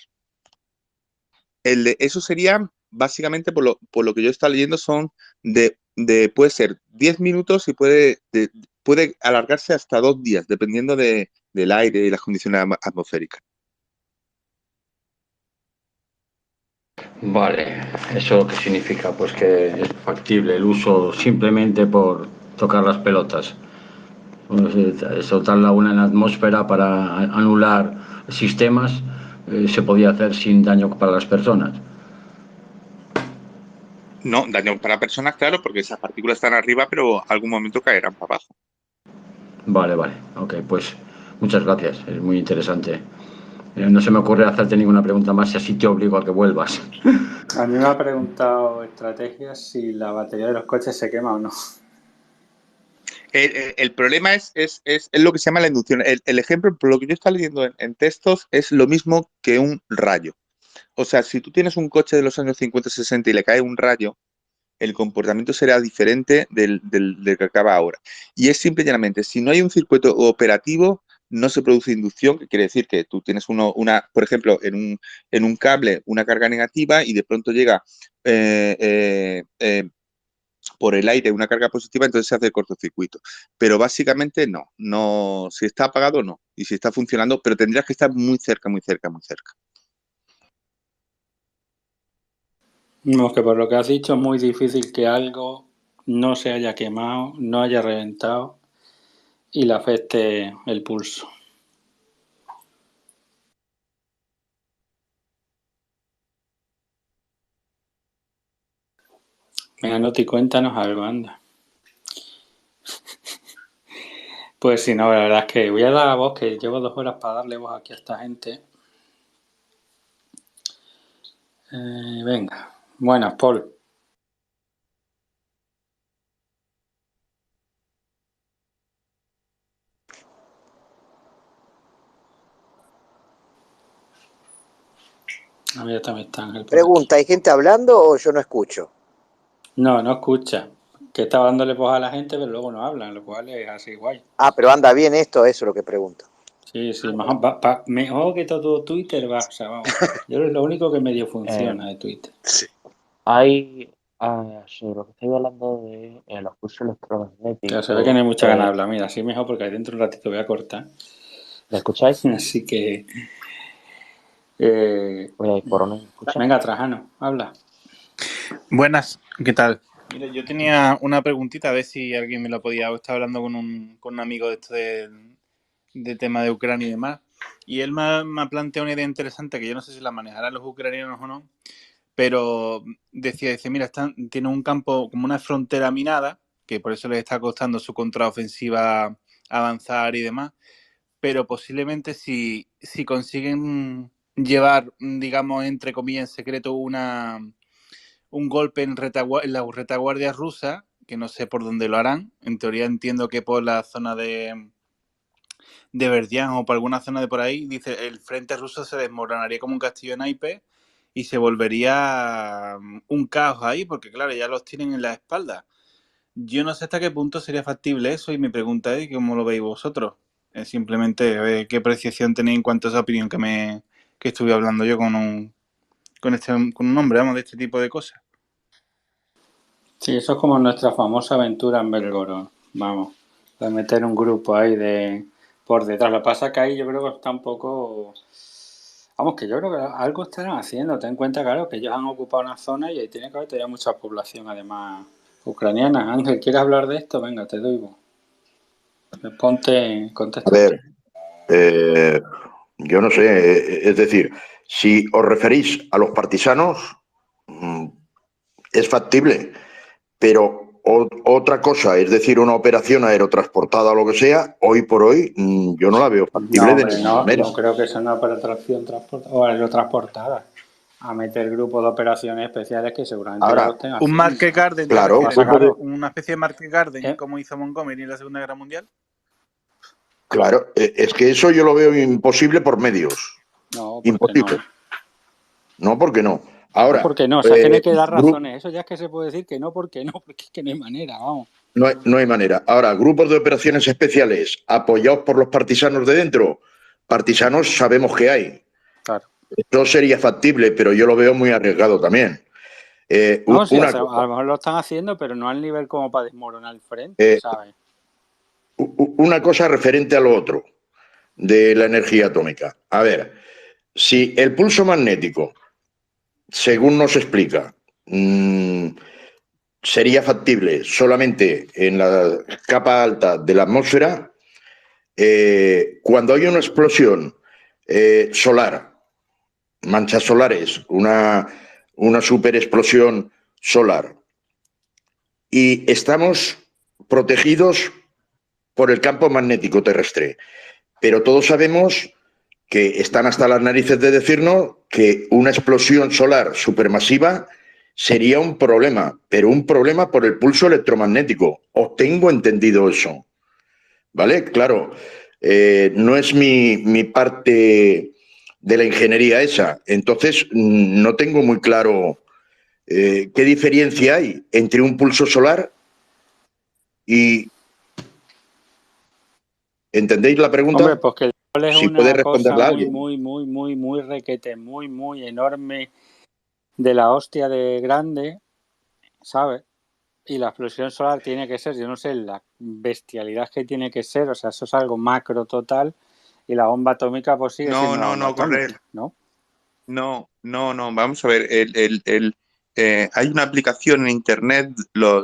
Eso sería, básicamente, por lo que yo estaba leyendo, son puede ser 10 minutos y puede alargarse hasta 2 días, dependiendo del aire y las condiciones atmosféricas. Vale, ¿eso qué significa? Pues que es factible el uso simplemente por tocar las pelotas. Soltarla una en la atmósfera para anular sistemas se podía hacer sin daño para las personas. No, daño para personas, claro, porque esas partículas están arriba, pero algún momento caerán para abajo. Vale, ok, pues muchas gracias, es muy interesante. No se me ocurre hacerte ninguna pregunta más y así te obligo a que vuelvas. A mí me ha preguntado estrategias si la batería de los coches se quema o no. El problema es lo que se llama la inducción. El ejemplo, por lo que yo estaba leyendo en textos, es lo mismo que un rayo. O sea, si tú tienes un coche de los años 50-60 y le cae un rayo, el comportamiento será diferente del que acaba ahora. Y es simple y llanamente, si no hay un circuito operativo, no se produce inducción, que quiere decir que tú tienes por ejemplo, en un cable una carga negativa y de pronto llega por el aire una carga positiva, entonces se hace el cortocircuito. Pero básicamente no, si está apagado no, y si está funcionando, pero tendrías que estar muy cerca, muy cerca, muy cerca. No, que por lo que has dicho es muy difícil que algo no se haya quemado, no haya reventado y le afecte el pulso. Venga, Noti, cuéntanos algo, anda. Pues sí, no, la verdad es que voy a dar a voz, que llevo 2 horas para darle voz aquí a esta gente. Venga, buenas, Paul. A ver, también está Ángel por Pregunta, aquí. ¿hay gente hablando o yo no escucho? No escucha. Que está dándole voz a la gente, pero luego no hablan, lo cual es así guay. Ah, pero anda bien esto, eso es lo que pregunto. Sí, mejor que todo Twitter va, o sea, vamos. Yo es lo único que medio funciona de Twitter. Sí. Hay, sobre lo que estoy hablando de los pulsos Claro, electromagnéticos. se ve que no hay mucha ganas de hablar. Mira, así mejor porque ahí dentro un ratito voy a cortar. ¿Me escucháis? Así que... Coronel, ¿me escuchas? venga, Trajano, habla. Buenas, ¿qué tal? Mira, yo tenía una preguntita, a ver si alguien me la podía... Estaba hablando con un amigo de esto de tema de Ucrania y demás, y él me ha planteado una idea interesante que yo no sé si la manejarán los ucranianos o no, pero dice, mira, tiene un campo como una frontera minada, que por eso les está costando su contraofensiva avanzar y demás, pero posiblemente si consiguen llevar, digamos, entre comillas, en secreto un golpe en la retaguardia rusa, que no sé por dónde lo harán, en teoría entiendo que por la zona de Berdián o por alguna zona de por ahí, dice, el frente ruso se desmoronaría como un castillo de naipes y se volvería un caos ahí, porque claro, ya los tienen en la espalda. Yo no sé hasta qué punto sería factible eso y mi pregunta es ¿cómo lo veis vosotros? Simplemente qué apreciación tenéis en cuanto a esa opinión que estuve hablando yo con un hombre, vamos, de este tipo de cosas. Sí, eso es como nuestra famosa aventura en Belgorod. Vamos, de meter un grupo ahí por detrás. Lo que pasa es que ahí yo creo que está un poco... Vamos, que yo creo que algo estarán haciendo. Ten en cuenta, claro, que ellos han ocupado una zona y ahí tiene que haber todavía mucha población, además, ucraniana. Ángel, ¿quieres hablar de esto? Venga, te doy voz. Ponte, contesta. A ver, yo no sé, es decir, si os referís a los partisanos, es factible, pero otra cosa, es decir, una operación aerotransportada o lo que sea, hoy por hoy yo no la veo factible de ninguna manera. No creo que sea una operación o aerotransportada. A meter grupos de operaciones especiales que seguramente ahora, lo estén haciendo. Un Market Garden, claro, una especie de Market Garden, como hizo Montgomery en la Segunda Guerra Mundial. Claro, es que eso yo lo veo imposible por medios. No, imposible. No, ¿por qué no? Ahora, no, porque no, o sea, que no hay que dar razones. Eso ya es que se puede decir que no, porque es que no hay manera, vamos. No hay manera. Ahora, grupos de operaciones especiales apoyados por los partisanos de dentro, partisanos sabemos que hay. Claro. Esto sería factible, pero yo lo veo muy arriesgado también. No, sí, a lo mejor lo están haciendo, pero no al nivel como para desmoronar el frente, ¿sabes? Una cosa referente a lo otro, de la energía atómica. A ver, si el pulso magnético, según nos explica, sería factible solamente en la capa alta de la atmósfera, cuando hay una explosión solar, manchas solares, una superexplosión solar, y estamos protegidos por el campo magnético terrestre. Pero todos sabemos que están hasta las narices de decirnos que una explosión solar supermasiva sería un problema, pero un problema por el pulso electromagnético. O tengo entendido eso. ¿Vale? Claro, no es mi parte de la ingeniería esa. Entonces, no tengo muy claro qué diferencia hay entre un pulso solar y... ¿Entendéis la pregunta? Hombre, pues que el Sol es Si puede una cosa responderla muy, alguien. muy requete, muy enorme, de la hostia de grande, ¿sabes? Y la explosión solar tiene que ser, yo no sé, la bestialidad que tiene que ser, o sea, eso es algo macro total, y la bomba atómica pues sigue siendo una bomba atómica, correcto. ¿no? No, vamos a ver, hay una aplicación en Internet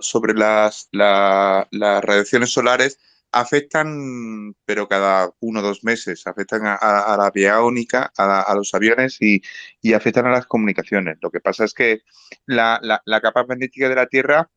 sobre las radiaciones solares, afectan, pero cada 1 o 2 meses, afectan a la aviónica, a los aviones y afectan a las comunicaciones. Lo que pasa es que la capa magnética de la Tierra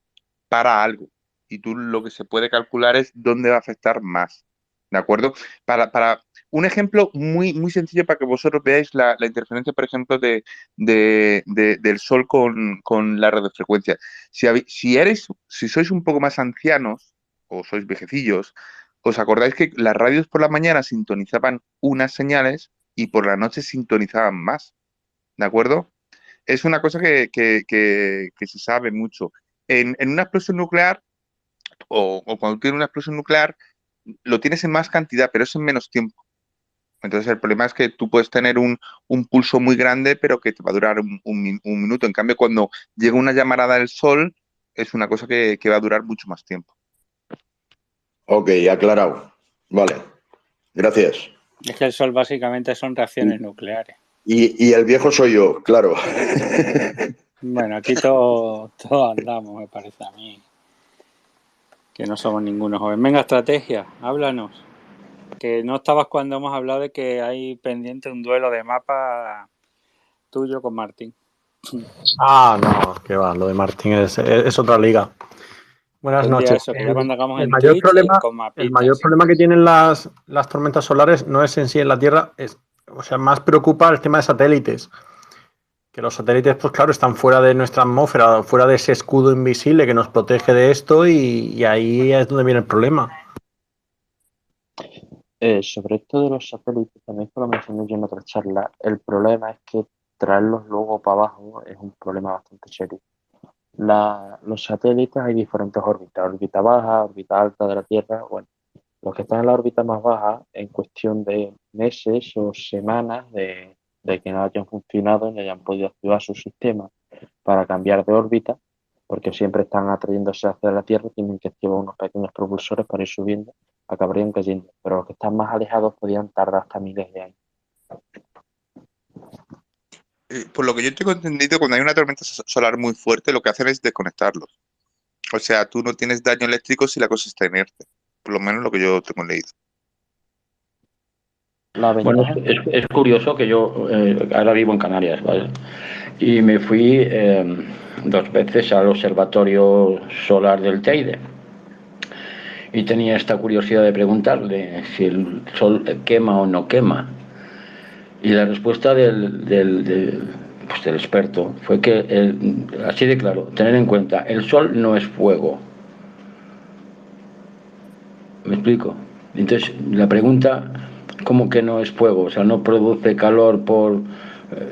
para algo y tú lo que se puede calcular es dónde va a afectar más, ¿de acuerdo? Para un ejemplo muy sencillo para que vosotros veáis la interferencia, por ejemplo, del Sol con la radiofrecuencia. Si sois un poco más ancianos o sois viejecillos, os acordáis que las radios por la mañana sintonizaban unas señales y por la noche sintonizaban más, ¿de acuerdo? Es una cosa que se sabe mucho. En una explosión nuclear o cuando tienes una explosión nuclear, lo tienes en más cantidad, pero es en menos tiempo. Entonces el problema es que tú puedes tener un pulso muy grande, pero que te va a durar un minuto. En cambio, cuando llega una llamarada del Sol, es una cosa que va a durar mucho más tiempo. Ok, aclarado. Vale, gracias. Es que el Sol básicamente son reacciones nucleares. Y el viejo soy yo, claro. Bueno, aquí todos andamos, me parece a mí. Que no somos ninguno joven. Venga, estrategia, háblanos. Que no estabas cuando hemos hablado de que hay pendiente un duelo de mapa tuyo con Martín. Ah, no, que va, lo de Martín es otra liga. Buenas Un día noches. eso, que ya cuando hagamos El en mayor Twitch, problema, con el mapitas. mayor problema que tienen las tormentas solares no es en sí en la Tierra, o sea, más preocupa el tema de satélites. Que los satélites, pues claro, están fuera de nuestra atmósfera, fuera de ese escudo invisible que nos protege de esto y ahí es donde viene el problema. Sobre esto de los satélites, también lo mencioné yo en otra charla, el problema es que traerlos luego para abajo es un problema bastante serio. Los satélites hay diferentes órbitas, órbita baja, órbita alta de la Tierra. Bueno, los que están en la órbita más baja, en cuestión de meses o semanas de que no hayan funcionado, no hayan podido activar su sistema para cambiar de órbita, porque siempre están atrayéndose hacia la Tierra, tienen que activar unos pequeños propulsores para ir subiendo, acabarían cayendo. Pero los que están más alejados podían tardar hasta miles de años. Por lo que yo tengo entendido, cuando hay una tormenta solar muy fuerte, lo que hacen es desconectarlos. O sea, tú no tienes daño eléctrico si la cosa está inerte. Por lo menos lo que yo tengo leído. Bueno, es curioso que yo ahora vivo en Canarias, ¿vale? Y me fui 2 veces al observatorio solar del Teide. Y tenía esta curiosidad de preguntarle si el sol quema o no quema. Y la respuesta del experto fue que, así de claro, tener en cuenta, el sol no es fuego. ¿Me explico? Entonces, la pregunta, ¿cómo que no es fuego? O sea, no produce calor por...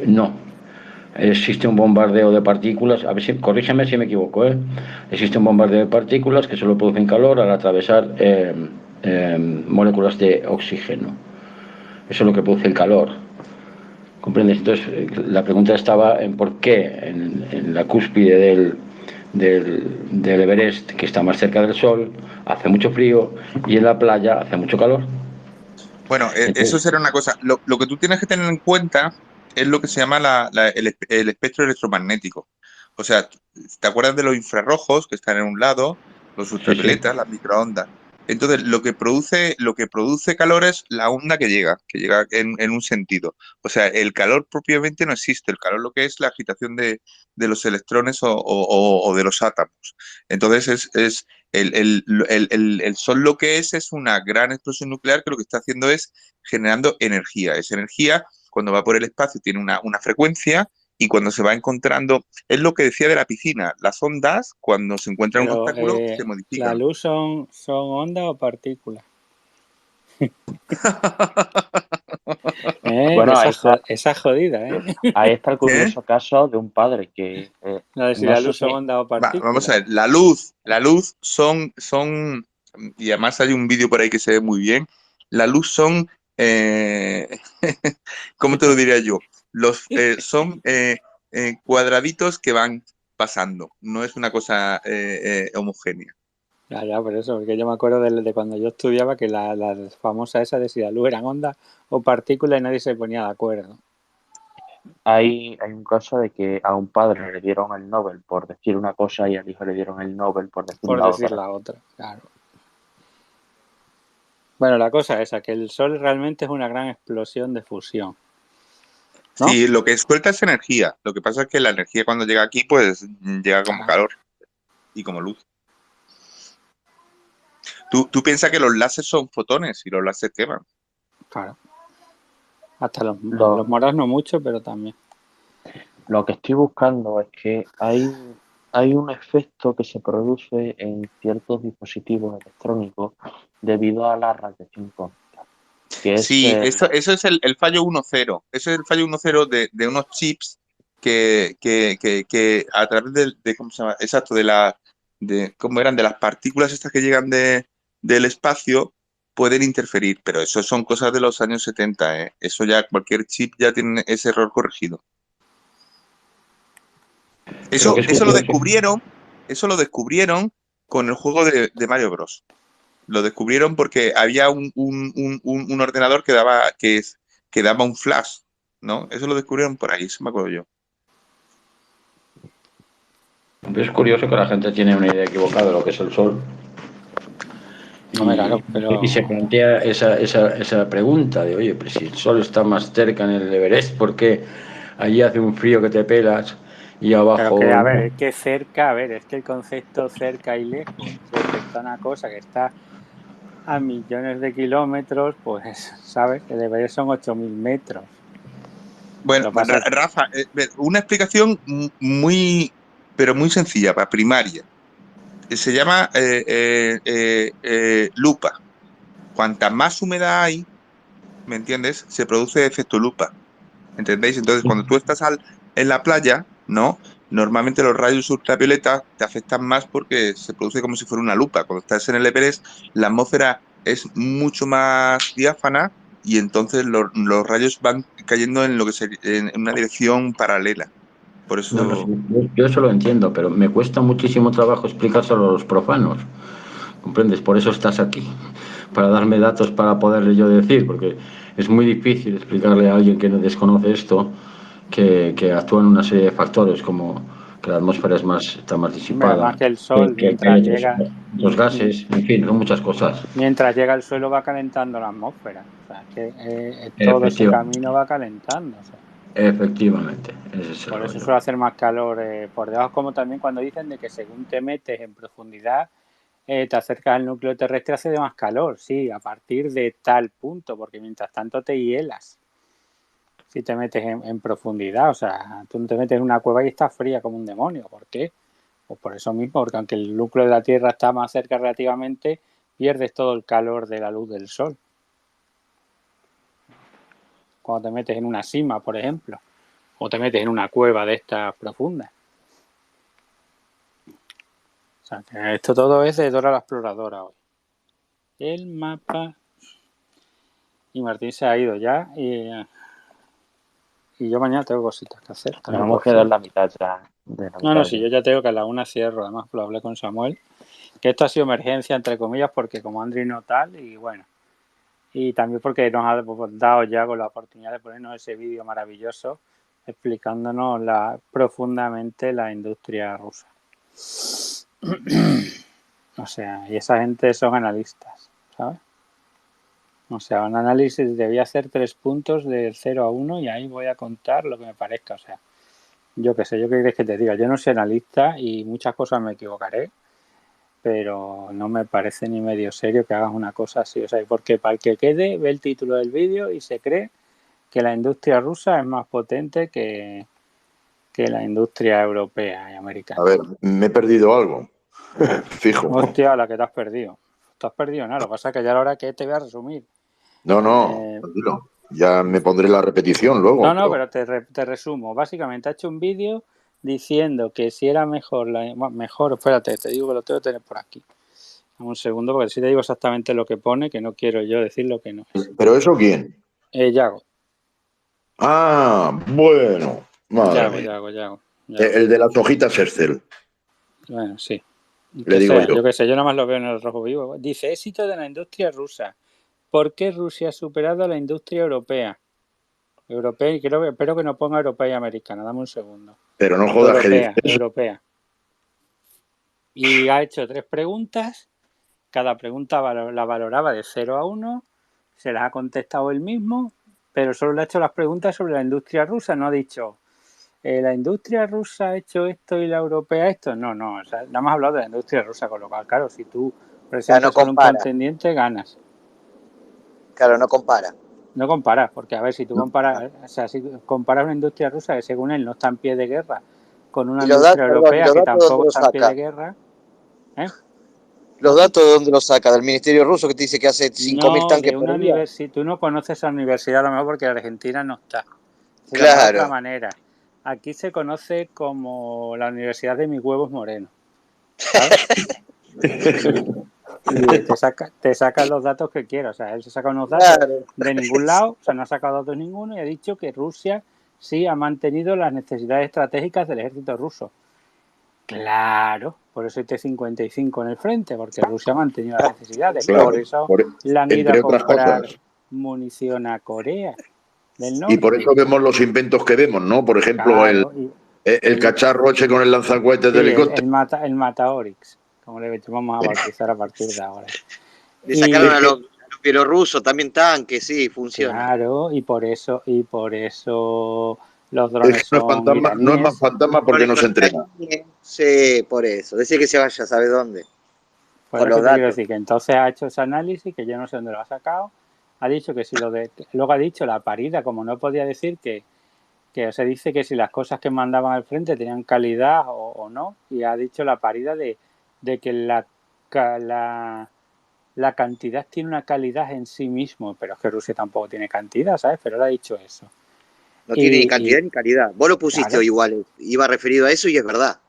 no. Existe un bombardeo de partículas, a ver si, corrígeme si me equivoco, ¿eh? Existe un bombardeo de partículas que solo producen calor al atravesar moléculas de oxígeno. Eso es lo que produce el calor. ¿Comprendes? Entonces, la pregunta estaba en por qué en la cúspide del Everest, que está más cerca del Sol, hace mucho frío y en la playa hace mucho calor. Bueno, eso será una cosa. Lo que tú tienes que tener en cuenta es lo que se llama el espectro electromagnético. O sea, ¿te acuerdas de los infrarrojos que están en un lado, los ultravioletas, las microondas? Entonces, lo que produce calor es la onda que llega en un sentido. O sea, el calor propiamente no existe. El calor lo que es la agitación de los electrones o de los átomos. Entonces, el Sol lo que es una gran explosión nuclear que lo que está haciendo es generando energía. Esa energía, cuando va por el espacio, tiene una frecuencia y cuando se va encontrando, es lo que decía de la piscina, las ondas, cuando se encuentran un Pero obstáculo, se ¿la modifican. luz son ondas o partículas? Bueno, ahí está, Esa jodida, ¿eh? ahí está el curioso caso de un padre que No sé si no la sé luz son si ondas o Vamos partículas. a ver, la luz son, y además hay un vídeo por ahí que se ve muy bien, la luz son, ¿cómo te lo diría yo? Son cuadraditos que van pasando, no es una cosa homogénea. Ya, por eso, porque yo me acuerdo de cuando yo estudiaba que la famosa esa de si la luz eran ondas o partículas y nadie se ponía de acuerdo. hay un caso de que a un padre le dieron el Nobel por decir una cosa y al hijo le dieron el Nobel por decir Por la decir otra. la otra, claro. Bueno, la cosa es esa, que el Sol realmente es una gran explosión de fusión, ¿no? Sí, lo que suelta es energía, lo que pasa es que la energía cuando llega aquí, pues llega como calor y como luz. Tú piensas que los láseres son fotones y los láseres queman. Claro. Hasta los Lo, morados no mucho, pero también. lo que estoy buscando es que hay un efecto que se produce en ciertos dispositivos electrónicos debido a la radiación cósmica, que es Sí, eso es el fallo 1.0. Eso es el fallo 1.0 de unos chips que a través ¿cómo se llama? Exacto, ¿cómo eran? De las partículas estas que llegan del espacio pueden interferir, pero eso son cosas de los años 70, ¿eh? Eso ya, cualquier chip ya tiene ese error corregido. Pero que es Eso lo curioso. descubrieron con el juego de Mario Bros. Lo descubrieron porque había un ordenador que daba un flash, ¿no? Eso lo descubrieron por ahí, eso me acuerdo yo. Es curioso que la gente tiene una idea equivocada de lo que es el Sol. Hombre, claro, pero... Y se plantea esa pregunta de, oye, pues si el Sol está más cerca en el Everest, ¿por qué allí hace un frío que te pelas y Pero abajo que, a ver, no? es que cerca, a ver, es que el concepto cerca y lejos, respecto a una cosa que está a millones de kilómetros, pues, ¿sabes? Que debería son 8.000 metros. Bueno, Lo pasa Rafa, una explicación pero muy sencilla, para primaria. Se llama lupa. Cuanta más humedad hay, ¿me entiendes? Se produce efecto lupa. ¿Entendéis? Entonces, cuando tú estás en la playa, ¿no? Normalmente los rayos ultravioleta te afectan más porque se produce como si fuera una lupa. Cuando estás en el Everest, la atmósfera es mucho más diáfana y entonces los rayos van cayendo en en una dirección paralela. Por No, sí, eso, yo eso lo entiendo, pero me cuesta muchísimo trabajo explicárselo a los profanos. ¿Comprendes? Por eso estás aquí, para darme datos para poderle yo decir, porque es muy difícil explicarle a alguien que no desconoce esto que actúan una serie de factores como que la atmósfera está más hombre, además disipada, que el Sol, que hay mientras llega... otros gases, en fin, son muchas cosas. Mientras llega al suelo va calentando la atmósfera. O sea, que todo ese Efectiva- camino va calentando. O sea, efectivamente, ese es el por eso rollo. suele hacer más calor por debajo, como también cuando dicen de que según te metes en profundidad, te acercas al núcleo terrestre, hace de más calor. Sí, a partir de tal punto, porque mientras tanto te hielas. Si te metes en profundidad, o sea, tú no te metes en una cueva y estás fría como un demonio. ¿Por qué? Pues por eso mismo, porque aunque el núcleo de la Tierra está más cerca relativamente, pierdes todo el calor de la luz del Sol. Cuando te metes en una sima, por ejemplo, o te metes en una cueva de estas profundas. O sea, que esto todo es de Dora la Exploradora hoy. El mapa. Y Martín se ha ido ya y yo mañana tengo cositas que hacer. nos hemos quedado en la mitad ya. De la No, mitad si yo ya tengo que a la 1 cierro, además lo hablé con Samuel, que esto ha sido emergencia, entre comillas, porque como Andri no tal, y bueno, y también porque nos ha dado ya con la oportunidad de ponernos ese vídeo maravilloso explicándonos profundamente la industria rusa. O sea, y esa gente son analistas, ¿sabes? O sea, un análisis debía hacer 3 puntos del 0 a 1 y ahí voy a contar lo que me parezca. O sea, yo qué sé, yo qué quieres que te diga. Yo no soy analista y muchas cosas me equivocaré. pero no me parece ni medio serio que hagas una cosa así. O sea, porque para el que quede, ve el título del vídeo y se cree que la industria rusa es más potente que la industria europea y americana. A ver, me he perdido algo. Fijo. Hostia, la que te has perdido. Te has perdido nada. Lo que pasa es que ya a la hora que te voy a resumir. No, tranquilo. Ya me pondré la repetición luego. No, pero te resumo. Básicamente ha hecho un vídeo diciendo que si era mejor, espérate, te digo que lo tengo que tener por aquí. Un segundo, porque si te digo exactamente lo que pone, que no quiero yo decir lo que no es. ¿Pero eso quién? Yago. Ah, bueno. Madre mía. Yago. El de las hojitas Excel. Bueno, sí. Le digo yo. Yo qué sé, yo nada más lo veo en el rojo vivo. Dice, éxito de la industria rusa. ¿Por qué Rusia ha superado a la industria europea? Europea, y espero que no ponga europea y americana. Dame un segundo. Pero no jodas que dice eso. Europea. Y ha hecho 3 preguntas. Cada pregunta la valoraba de 0 a 1. Se las ha contestado él mismo, pero solo le ha hecho las preguntas sobre la industria rusa. No ha dicho, la industria rusa ha hecho esto y la europea esto. No, o sea, nada más ha hablado de la industria rusa, con lo cual, claro, si tú presentas solo un contendiente, ganas. Claro, no compara. No comparas, porque a ver, si tú comparas, o sea, si comparas una industria rusa que según él no está en pie de guerra con una industria europea que tampoco está en pie de guerra, ¿Los datos de dónde los saca? ¿Del Ministerio Ruso que te dice que hace 5.000 tanques por día? Tú no conoces esa universidad a lo mejor porque Argentina no está. Claro. De otra manera. Aquí se conoce como la Universidad de mis huevos morenos. ¿Sabes? y te saca los datos que quieras. O sea, él se saca unos datos de ningún lado, o sea, no ha sacado datos ninguno y ha dicho que Rusia sí ha mantenido las necesidades estratégicas del ejército ruso. Claro, por eso hay T-55 en el frente, porque Rusia ha mantenido las necesidades. Claro, por eso le han ido a comprar munición a Corea del Norte. Y por eso vemos los inventos que vemos, ¿no? Por ejemplo, claro, el cacharro ese con el lanzacohetes de helicóptero. El Mata-Oryx, como le vamos a bautizar a partir de ahora. Le sacaron a los bielorrusos también tanques, sí, funciona. Claro, y por eso los drones son iraníes. No es más fantasma porque no se entrena. Sí, por eso. Decir que se vaya, ¿sabe dónde? Por eso quiero decir que entonces ha hecho ese análisis, que yo no sé dónde lo ha sacado. Ha dicho que si luego ha dicho la parida, como no podía decir que se dice que si las cosas que mandaban al frente tenían calidad o no, y ha dicho la parida de que la cantidad tiene una calidad en sí mismo, pero es que Rusia tampoco tiene cantidad, ¿sabes? Pero él ha dicho eso. No tiene ni cantidad ni calidad. Vos lo pusiste igual, iba referido a eso y es verdad.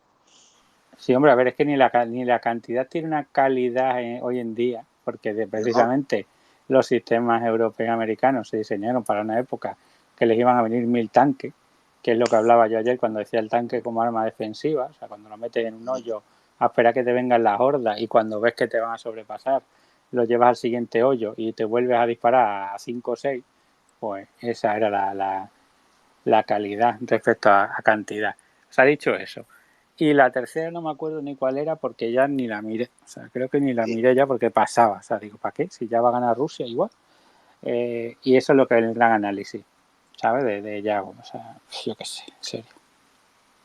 Sí, hombre, a ver, es que ni la cantidad tiene una calidad hoy en día, porque precisamente los sistemas europeos y americanos se diseñaron para una época que les iban a venir 1000 tanques, que es lo que hablaba yo ayer cuando decía el tanque como arma defensiva, o sea, cuando lo metes en un hoyo a esperar que te vengan las hordas y cuando ves que te van a sobrepasar, lo llevas al siguiente hoyo y te vuelves a disparar a 5 o 6, pues esa era la calidad respecto a cantidad. Se ha dicho eso. Y la tercera no me acuerdo ni cuál era porque ya ni la miré. O sea, creo que ni la miré ya porque pasaba. O sea, digo, ¿para qué? Si ya va a ganar Rusia igual. Y eso es lo que es el gran análisis, ¿sabes? De Yago. O sea, yo qué sé, en serio.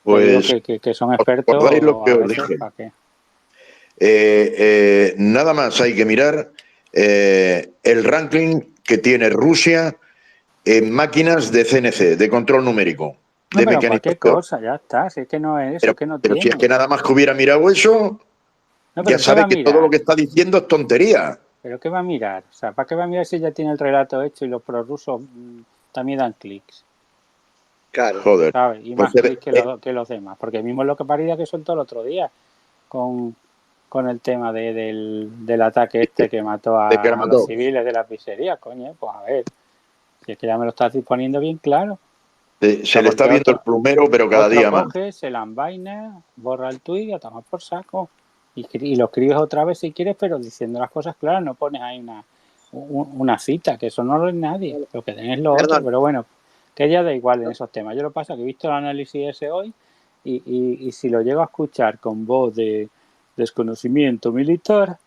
Pues que son expertos. Lo que os dije. ¿Para qué? Nada más hay que mirar el ranking que tiene Rusia en máquinas de CNC, de control numérico. No, pero cualquier cosa, ya está. Si es que no es eso, pero si es que nada más que hubiera mirado eso, ya sabe que todo lo que está diciendo es tontería. ¿Pero qué va a mirar? O sea, ¿para qué va a mirar si ya tiene el relato hecho y los prorrusos también dan clics? Claro. Joder. ¿Sabes? Y más clics que los demás. Porque mismo lo que parida que soltó el otro día con el tema del ataque que mató a los civiles de la pizzería, coño, pues a ver. Si es que ya me lo estás disponiendo bien claro. Se le está viendo el plumero, pero cada día más. Se la envaina, borra el tuit y a tomar por saco. Y lo escribes otra vez si quieres, pero diciendo las cosas claras, no pones ahí una cita, que eso no lo es nadie. Lo que tenés es lo otro, pero bueno, que ya da igual en esos temas. Yo lo que pasa es que he visto el análisis ese hoy y si lo llego a escuchar con voz de desconocimiento militar,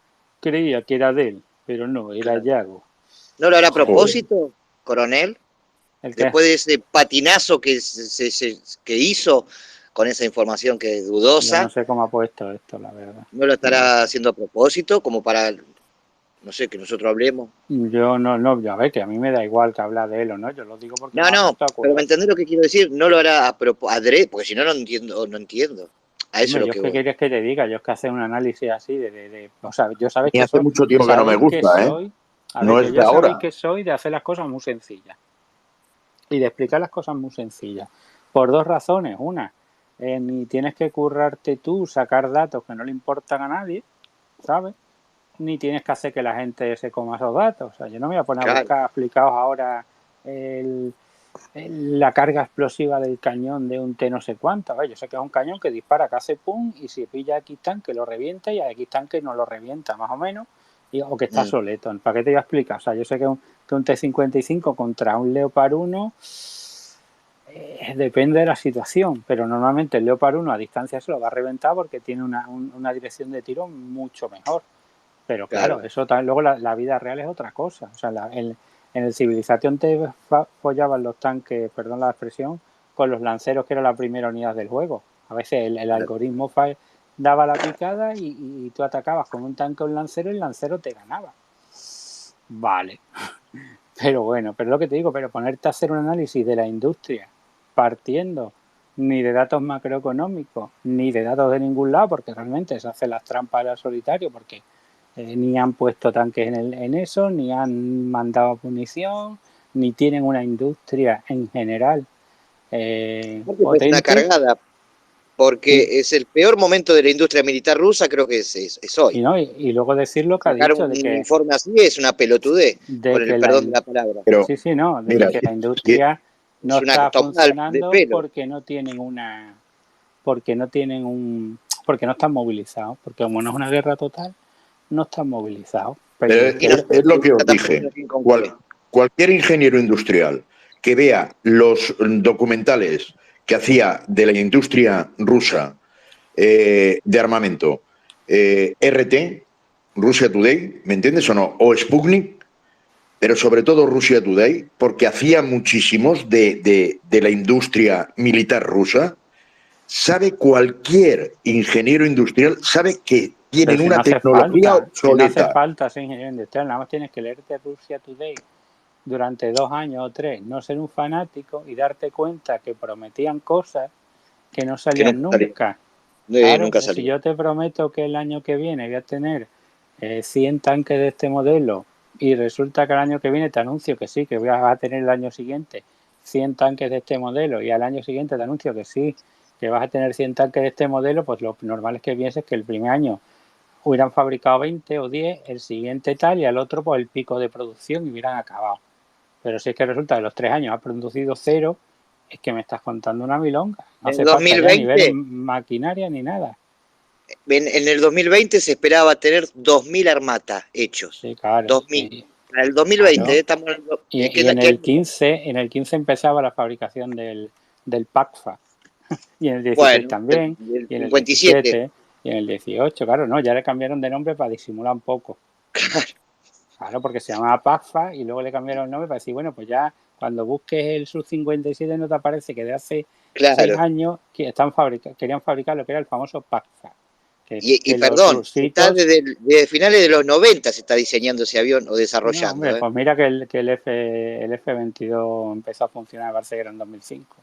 creía que era de él, pero no, era Yago. ¿No lo hará a propósito, coronel? ¿El qué? Después de ese patinazo que hizo con esa información que es Yo dudosa. no sé cómo ha puesto esto, la verdad. ¿No lo estará haciendo a propósito, como para, no sé, que nosotros hablemos? Yo no, ya ves que a mí me da igual que hablar de él o no, yo lo digo porque No, me ha no, puesto a pero ¿me currar. entendés lo que quiero decir? No lo hará adrede, porque si no, no entiendo. A eso Hombre, es lo yo que es que voy. quieres que te diga, yo es que hacer un análisis así o sea, yo sabéis Y que hace soy, mucho tiempo que no me sabéis que gusta, ¿eh? soy, a No ver, es yo de ya sabéis ahora. que soy de hacer las cosas muy sencillas y de explicar las cosas muy sencillas. Por dos razones. Una, ni tienes que currarte tú, sacar datos que no le importan a nadie, ¿sabes? Ni tienes que hacer que la gente se coma esos datos. O sea, yo no me voy a poner a Claro. buscar, explicaos ahora la carga explosiva del cañón de un T no sé cuánto. Yo sé que es un cañón que dispara, que hace pum, y si pilla a X tanque lo revienta y a X tanque no lo revienta, más o menos, o que está soleto. ¿Para qué te voy a explicar? O sea, yo sé que un T-55 contra un Leopard 1 depende de la situación, pero normalmente el Leopard 1 a distancia se lo va a reventar porque tiene una dirección de tiro mucho mejor. Pero claro, eso también, luego la vida real es otra cosa. O sea, en el Civilization te follaban los tanques, perdón la expresión, con los lanceros, que era la primera unidad del juego. A veces el algoritmo daba la picada y tú atacabas con un tanque o un lancero y el lancero te ganaba. Vale. Pero bueno, pero lo que te digo, pero ponerte a hacer un análisis de la industria partiendo ni de datos macroeconómicos, ni de datos de ningún lado, porque realmente se hacen las trampas al solitario, porque ni han puesto tanques en eso, ni han mandado munición, ni tienen una industria en general Pues una cargada, porque es el peor momento de la industria militar rusa, creo que es hoy. Y luego decir lo que ha Sacar dicho, un de que informe así es una pelotudez, de con que el perdón de la palabra. Pero, sí, no, de mira, que la industria no es una está total de funcionando pelo. porque no están movilizados, porque como no es una guerra total, no están movilizados. Pero es lo que os dije. Cualquier ingeniero industrial que vea los documentales que hacía de la industria rusa de armamento, RT, Russia Today, ¿me entiendes o no? O Sputnik, pero sobre todo Russia Today, porque hacía muchísimos de la industria militar rusa, sabe cualquier ingeniero industrial, sabe que tienen si una no hace tecnología falta, si no hace obsoleta. falta ser ingeniero industrial, nada más tienes que leerte Russia Today durante 2 años o 3, no ser un fanático y darte cuenta que prometían cosas que no salían nunca. Claro, Nunca si yo te prometo que el año que viene voy a tener 100 tanques de este modelo y resulta que el año que viene te anuncio que sí, que vas a tener el año siguiente 100 tanques de este modelo y al año siguiente te anuncio que sí, que vas a tener 100 tanques de este modelo, pues lo normal es que pienses que el primer año hubieran fabricado 20 o 10, el siguiente tal y al otro pues el pico de producción y hubieran acabado. Pero si es que resulta que los 3 años has producido 0, es que me estás contando una milonga. No hace falta ya ni ver maquinaria ni nada. En el 2020 se esperaba tener 2.000 armatas hechos. Sí, claro. 2.000. Sí. Para el 2020 Claro. estamos... Y en el 15 empezaba la fabricación del PACFA. Y en el 16 también. El y en el 57. 17. Y en el 18, claro, no, ya le cambiaron de nombre para disimular un poco. Claro, porque se llamaba PACFA y luego le cambiaron el nombre para decir, bueno, pues ya cuando busques el Sub-57 no te aparece que de hace 6 años que querían fabricar lo que era el famoso PACFA. Y perdón, está desde finales de los 90 se está diseñando ese avión o desarrollando. No, hombre, pues mira que el F-22 empezó a funcionar, parece que era en 2005,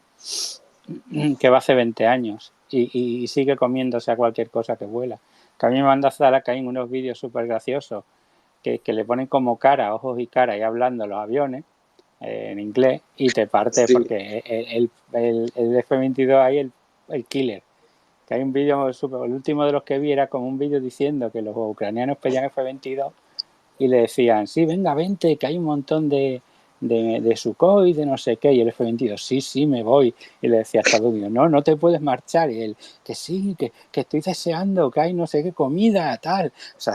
que va hace 20 años y sigue comiéndose a cualquier cosa que vuela. Que a mí me manda Zara en unos vídeos súper graciosos que le ponen como cara, ojos y cara y hablando los aviones en inglés y te parte porque el F-22 ahí, el killer. Que hay un vídeo, el último de los que vi era como un vídeo diciendo que los ucranianos pedían F-22 y le decían, sí, venga, vente, que hay un montón de Sukhoi, de no sé qué, y el F-22, sí, me voy. Y le decía a Estados Unidos, no te puedes marchar. Y él, que sí, que estoy deseando, que hay no sé qué comida, tal. O sea,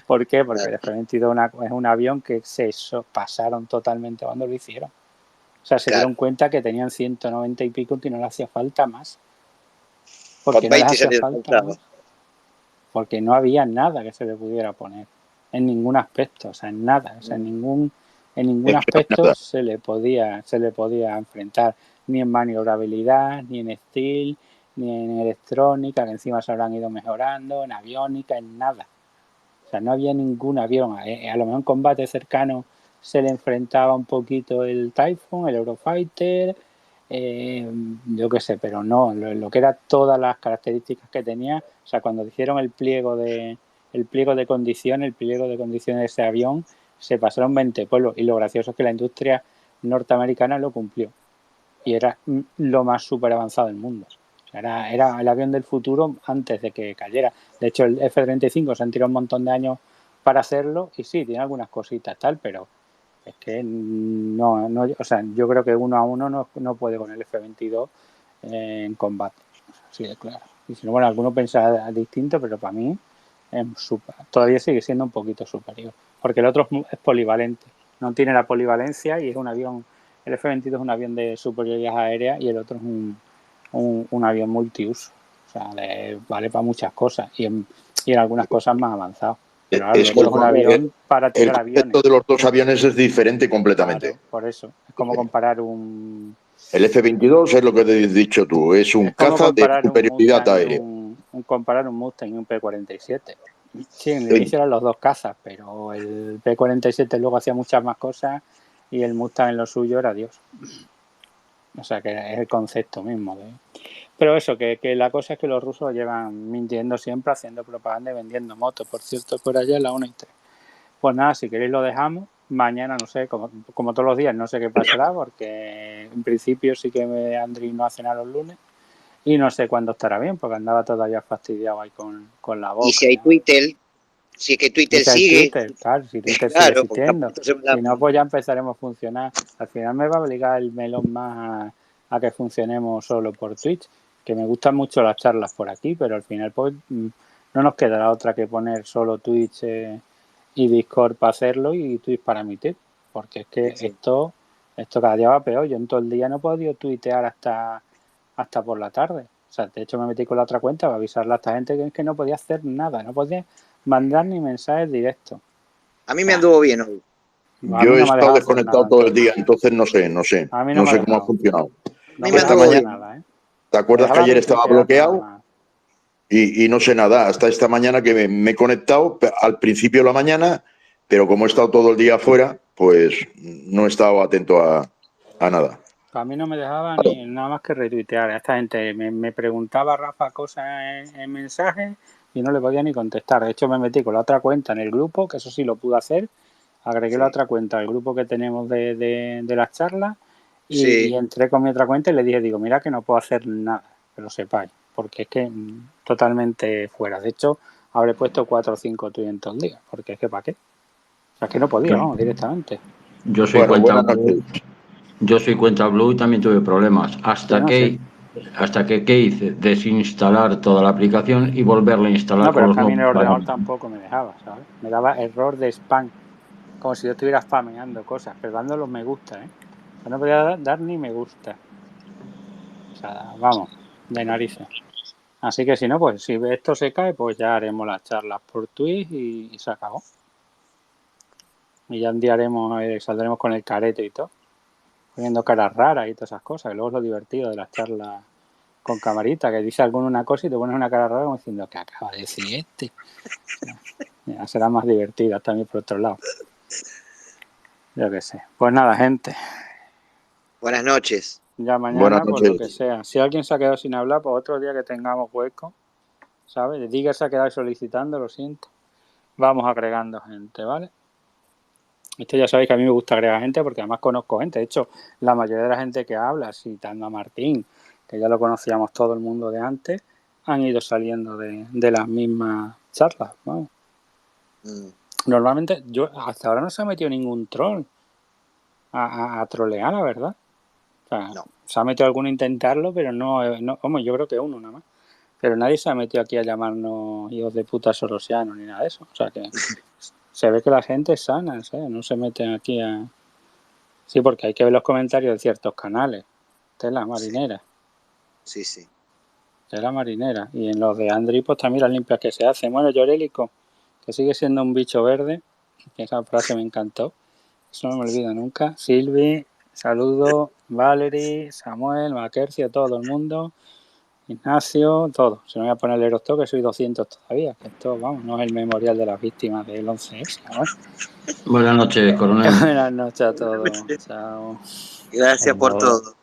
¿por qué? Porque el F-22 es un avión que se pasaron totalmente cuando lo hicieron. O sea, se dieron cuenta que tenían 190 y pico y no le hacía falta más. Porque no les hacía falta más. Porque no había nada que se le pudiera poner. En ningún aspecto, o sea, en nada. O sea, en ningún aspecto se le podía enfrentar. Ni en maniobrabilidad, ni en steel, ni en electrónica, que encima se habrán ido mejorando, en aviónica, en nada. O sea, no había ningún avión. A lo mejor en combate cercano se le enfrentaba un poquito el Typhoon, el Eurofighter, yo qué sé, pero no, lo que era todas las características que tenía. O sea, cuando hicieron el pliego de condiciones de ese avión, se pasaron 20 pueblos, y lo gracioso es que la industria norteamericana lo cumplió y era lo más súper avanzado del mundo. O sea, era el avión del futuro antes de que cayera. De hecho, el F-35 se han tirado un montón de años para hacerlo y sí, tiene algunas cositas tal, pero es que no, o sea, yo creo que 1 a 1 no puede con el F-22 en combate. Así de claro. Y si no, bueno, algunos pensará distinto, pero para mí todavía sigue siendo un poquito superior, porque el otro es polivalente, no tiene la polivalencia y es un avión. El F-22 es un avión de superioridad aérea y el otro es un avión multiuso, o sea, vale para muchas cosas y en algunas cosas más avanzado. Pero claro, el otro es un avión para tirar aviones. El concepto de los dos aviones es diferente completamente. Claro, por eso, es como comparar un... El F-22 es lo que has dicho tú, es un caza de superioridad aérea. Comparar un Mustang y un P-47. Sí, en el inicio eran los dos cazas, pero el P-47 luego hacía muchas más cosas y el Mustang en lo suyo era Dios. O sea, que es el concepto mismo. Pero eso, que la cosa es que los rusos llevan mintiendo siempre, haciendo propaganda y vendiendo motos. Por cierto, por allá es la 1 y 3. Pues nada, si queréis lo dejamos. Mañana, no sé, como todos los días, no sé qué pasará, porque en principio sí que Andri no hace nada los lunes. Y no sé cuándo estará bien, porque andaba todavía fastidiado ahí con la boca. Y si hay Twitter, si es que Twitter sigue. Claro, si Twitter sigue existiendo. Si no, pues ya empezaremos a funcionar. Al final me va a obligar el melón más a que funcionemos solo por Twitch, que me gustan mucho las charlas por aquí, pero al final pues no nos quedará otra que poner solo Twitch y Discord para hacerlo y Twitch para emitir, porque es que esto cada día va peor. Yo en todo el día no he podido tuitear hasta por la tarde. O sea, de hecho me metí con la otra cuenta para avisarle a esta gente que no podía hacer nada, no podía mandar ni mensajes directos. A mí me anduvo bien hoy. Yo he estado desconectado todo el día, entonces no sé cómo ha funcionado. ¿Te acuerdas que ayer estaba bloqueado? Y no sé nada, hasta esta mañana que me he conectado al principio de la mañana, pero como he estado todo el día afuera, pues no he estado atento a nada. A mí no me dejaba ni nada más que retuitear. A esta gente me preguntaba Rafa cosas en mensajes y no le podía ni contestar. De hecho, me metí con la otra cuenta en el grupo, que eso sí lo pude hacer. Agregué la otra cuenta al grupo que tenemos de las charlas y entré con mi otra cuenta y le dije, mira que no puedo hacer nada, que lo sepáis, porque es que totalmente fuera. De hecho, habré puesto 4 o 5 tweets en todo el día, porque es que ¿para qué? O sea, es que no podía, vamos, directamente. Yo soy cuenta Blue y también tuve problemas. Hasta que hice desinstalar toda la aplicación y volverla a instalar. No, pero es que a mí en el ordenador tampoco me dejaba, ¿sabes? Me daba error de spam, como si yo estuviera spameando cosas, pero dando los me gusta, ¿eh? O sea, no podía dar ni me gusta. O sea, vamos, de narices. Así que si no, pues si esto se cae, pues ya haremos las charlas por Twitch y se acabó. Y ya enviaremos, saldremos con el carete y todo, poniendo caras raras y todas esas cosas, que luego es lo divertido de las charlas con camarita, que dice alguno una cosa y te pones una cara rara como diciendo que acaba de decir este. Ya será más divertido también por otro lado. Yo qué sé. Pues nada, gente. Buenas noches. Ya mañana, pues lo que sea. Si alguien se ha quedado sin hablar, pues otro día que tengamos hueco, ¿sabes? Diga que se ha quedado solicitando, lo siento. Vamos agregando gente, ¿vale? Esto ya sabéis que a mí me gusta agregar gente porque además conozco gente. De hecho, la mayoría de la gente que habla, citando a Martín, que ya lo conocíamos todo el mundo de antes, han ido saliendo de las mismas charlas, ¿no? Normalmente, yo hasta ahora no se ha metido ningún troll a trolear, la verdad. O sea, se ha metido alguno a intentarlo, pero no, vamos, yo creo que uno nada más. Pero nadie se ha metido aquí a llamarnos hijos de puta sorosianos ni nada de eso. O sea que se ve que la gente es sana, ¿sabes? No se meten aquí a... Sí, porque hay que ver los comentarios de ciertos canales. Tela marinera. Sí, sí. Tela marinera. Y en los de Andri, pues también las limpias que se hacen. Bueno, Llorélico, que sigue siendo un bicho verde, que esa frase me encantó. Eso no me olvido nunca. Silvi, saludo, Valerie, Samuel, Maquercio, todo el mundo. Ignacio, todo. Se me voy a poner el Erosto, que soy 200 todavía. Esto, vamos, no es el memorial de las víctimas del 11S. ¿No? Buenas noches, coronel. Buenas noches a todos. Chao. Gracias por todo.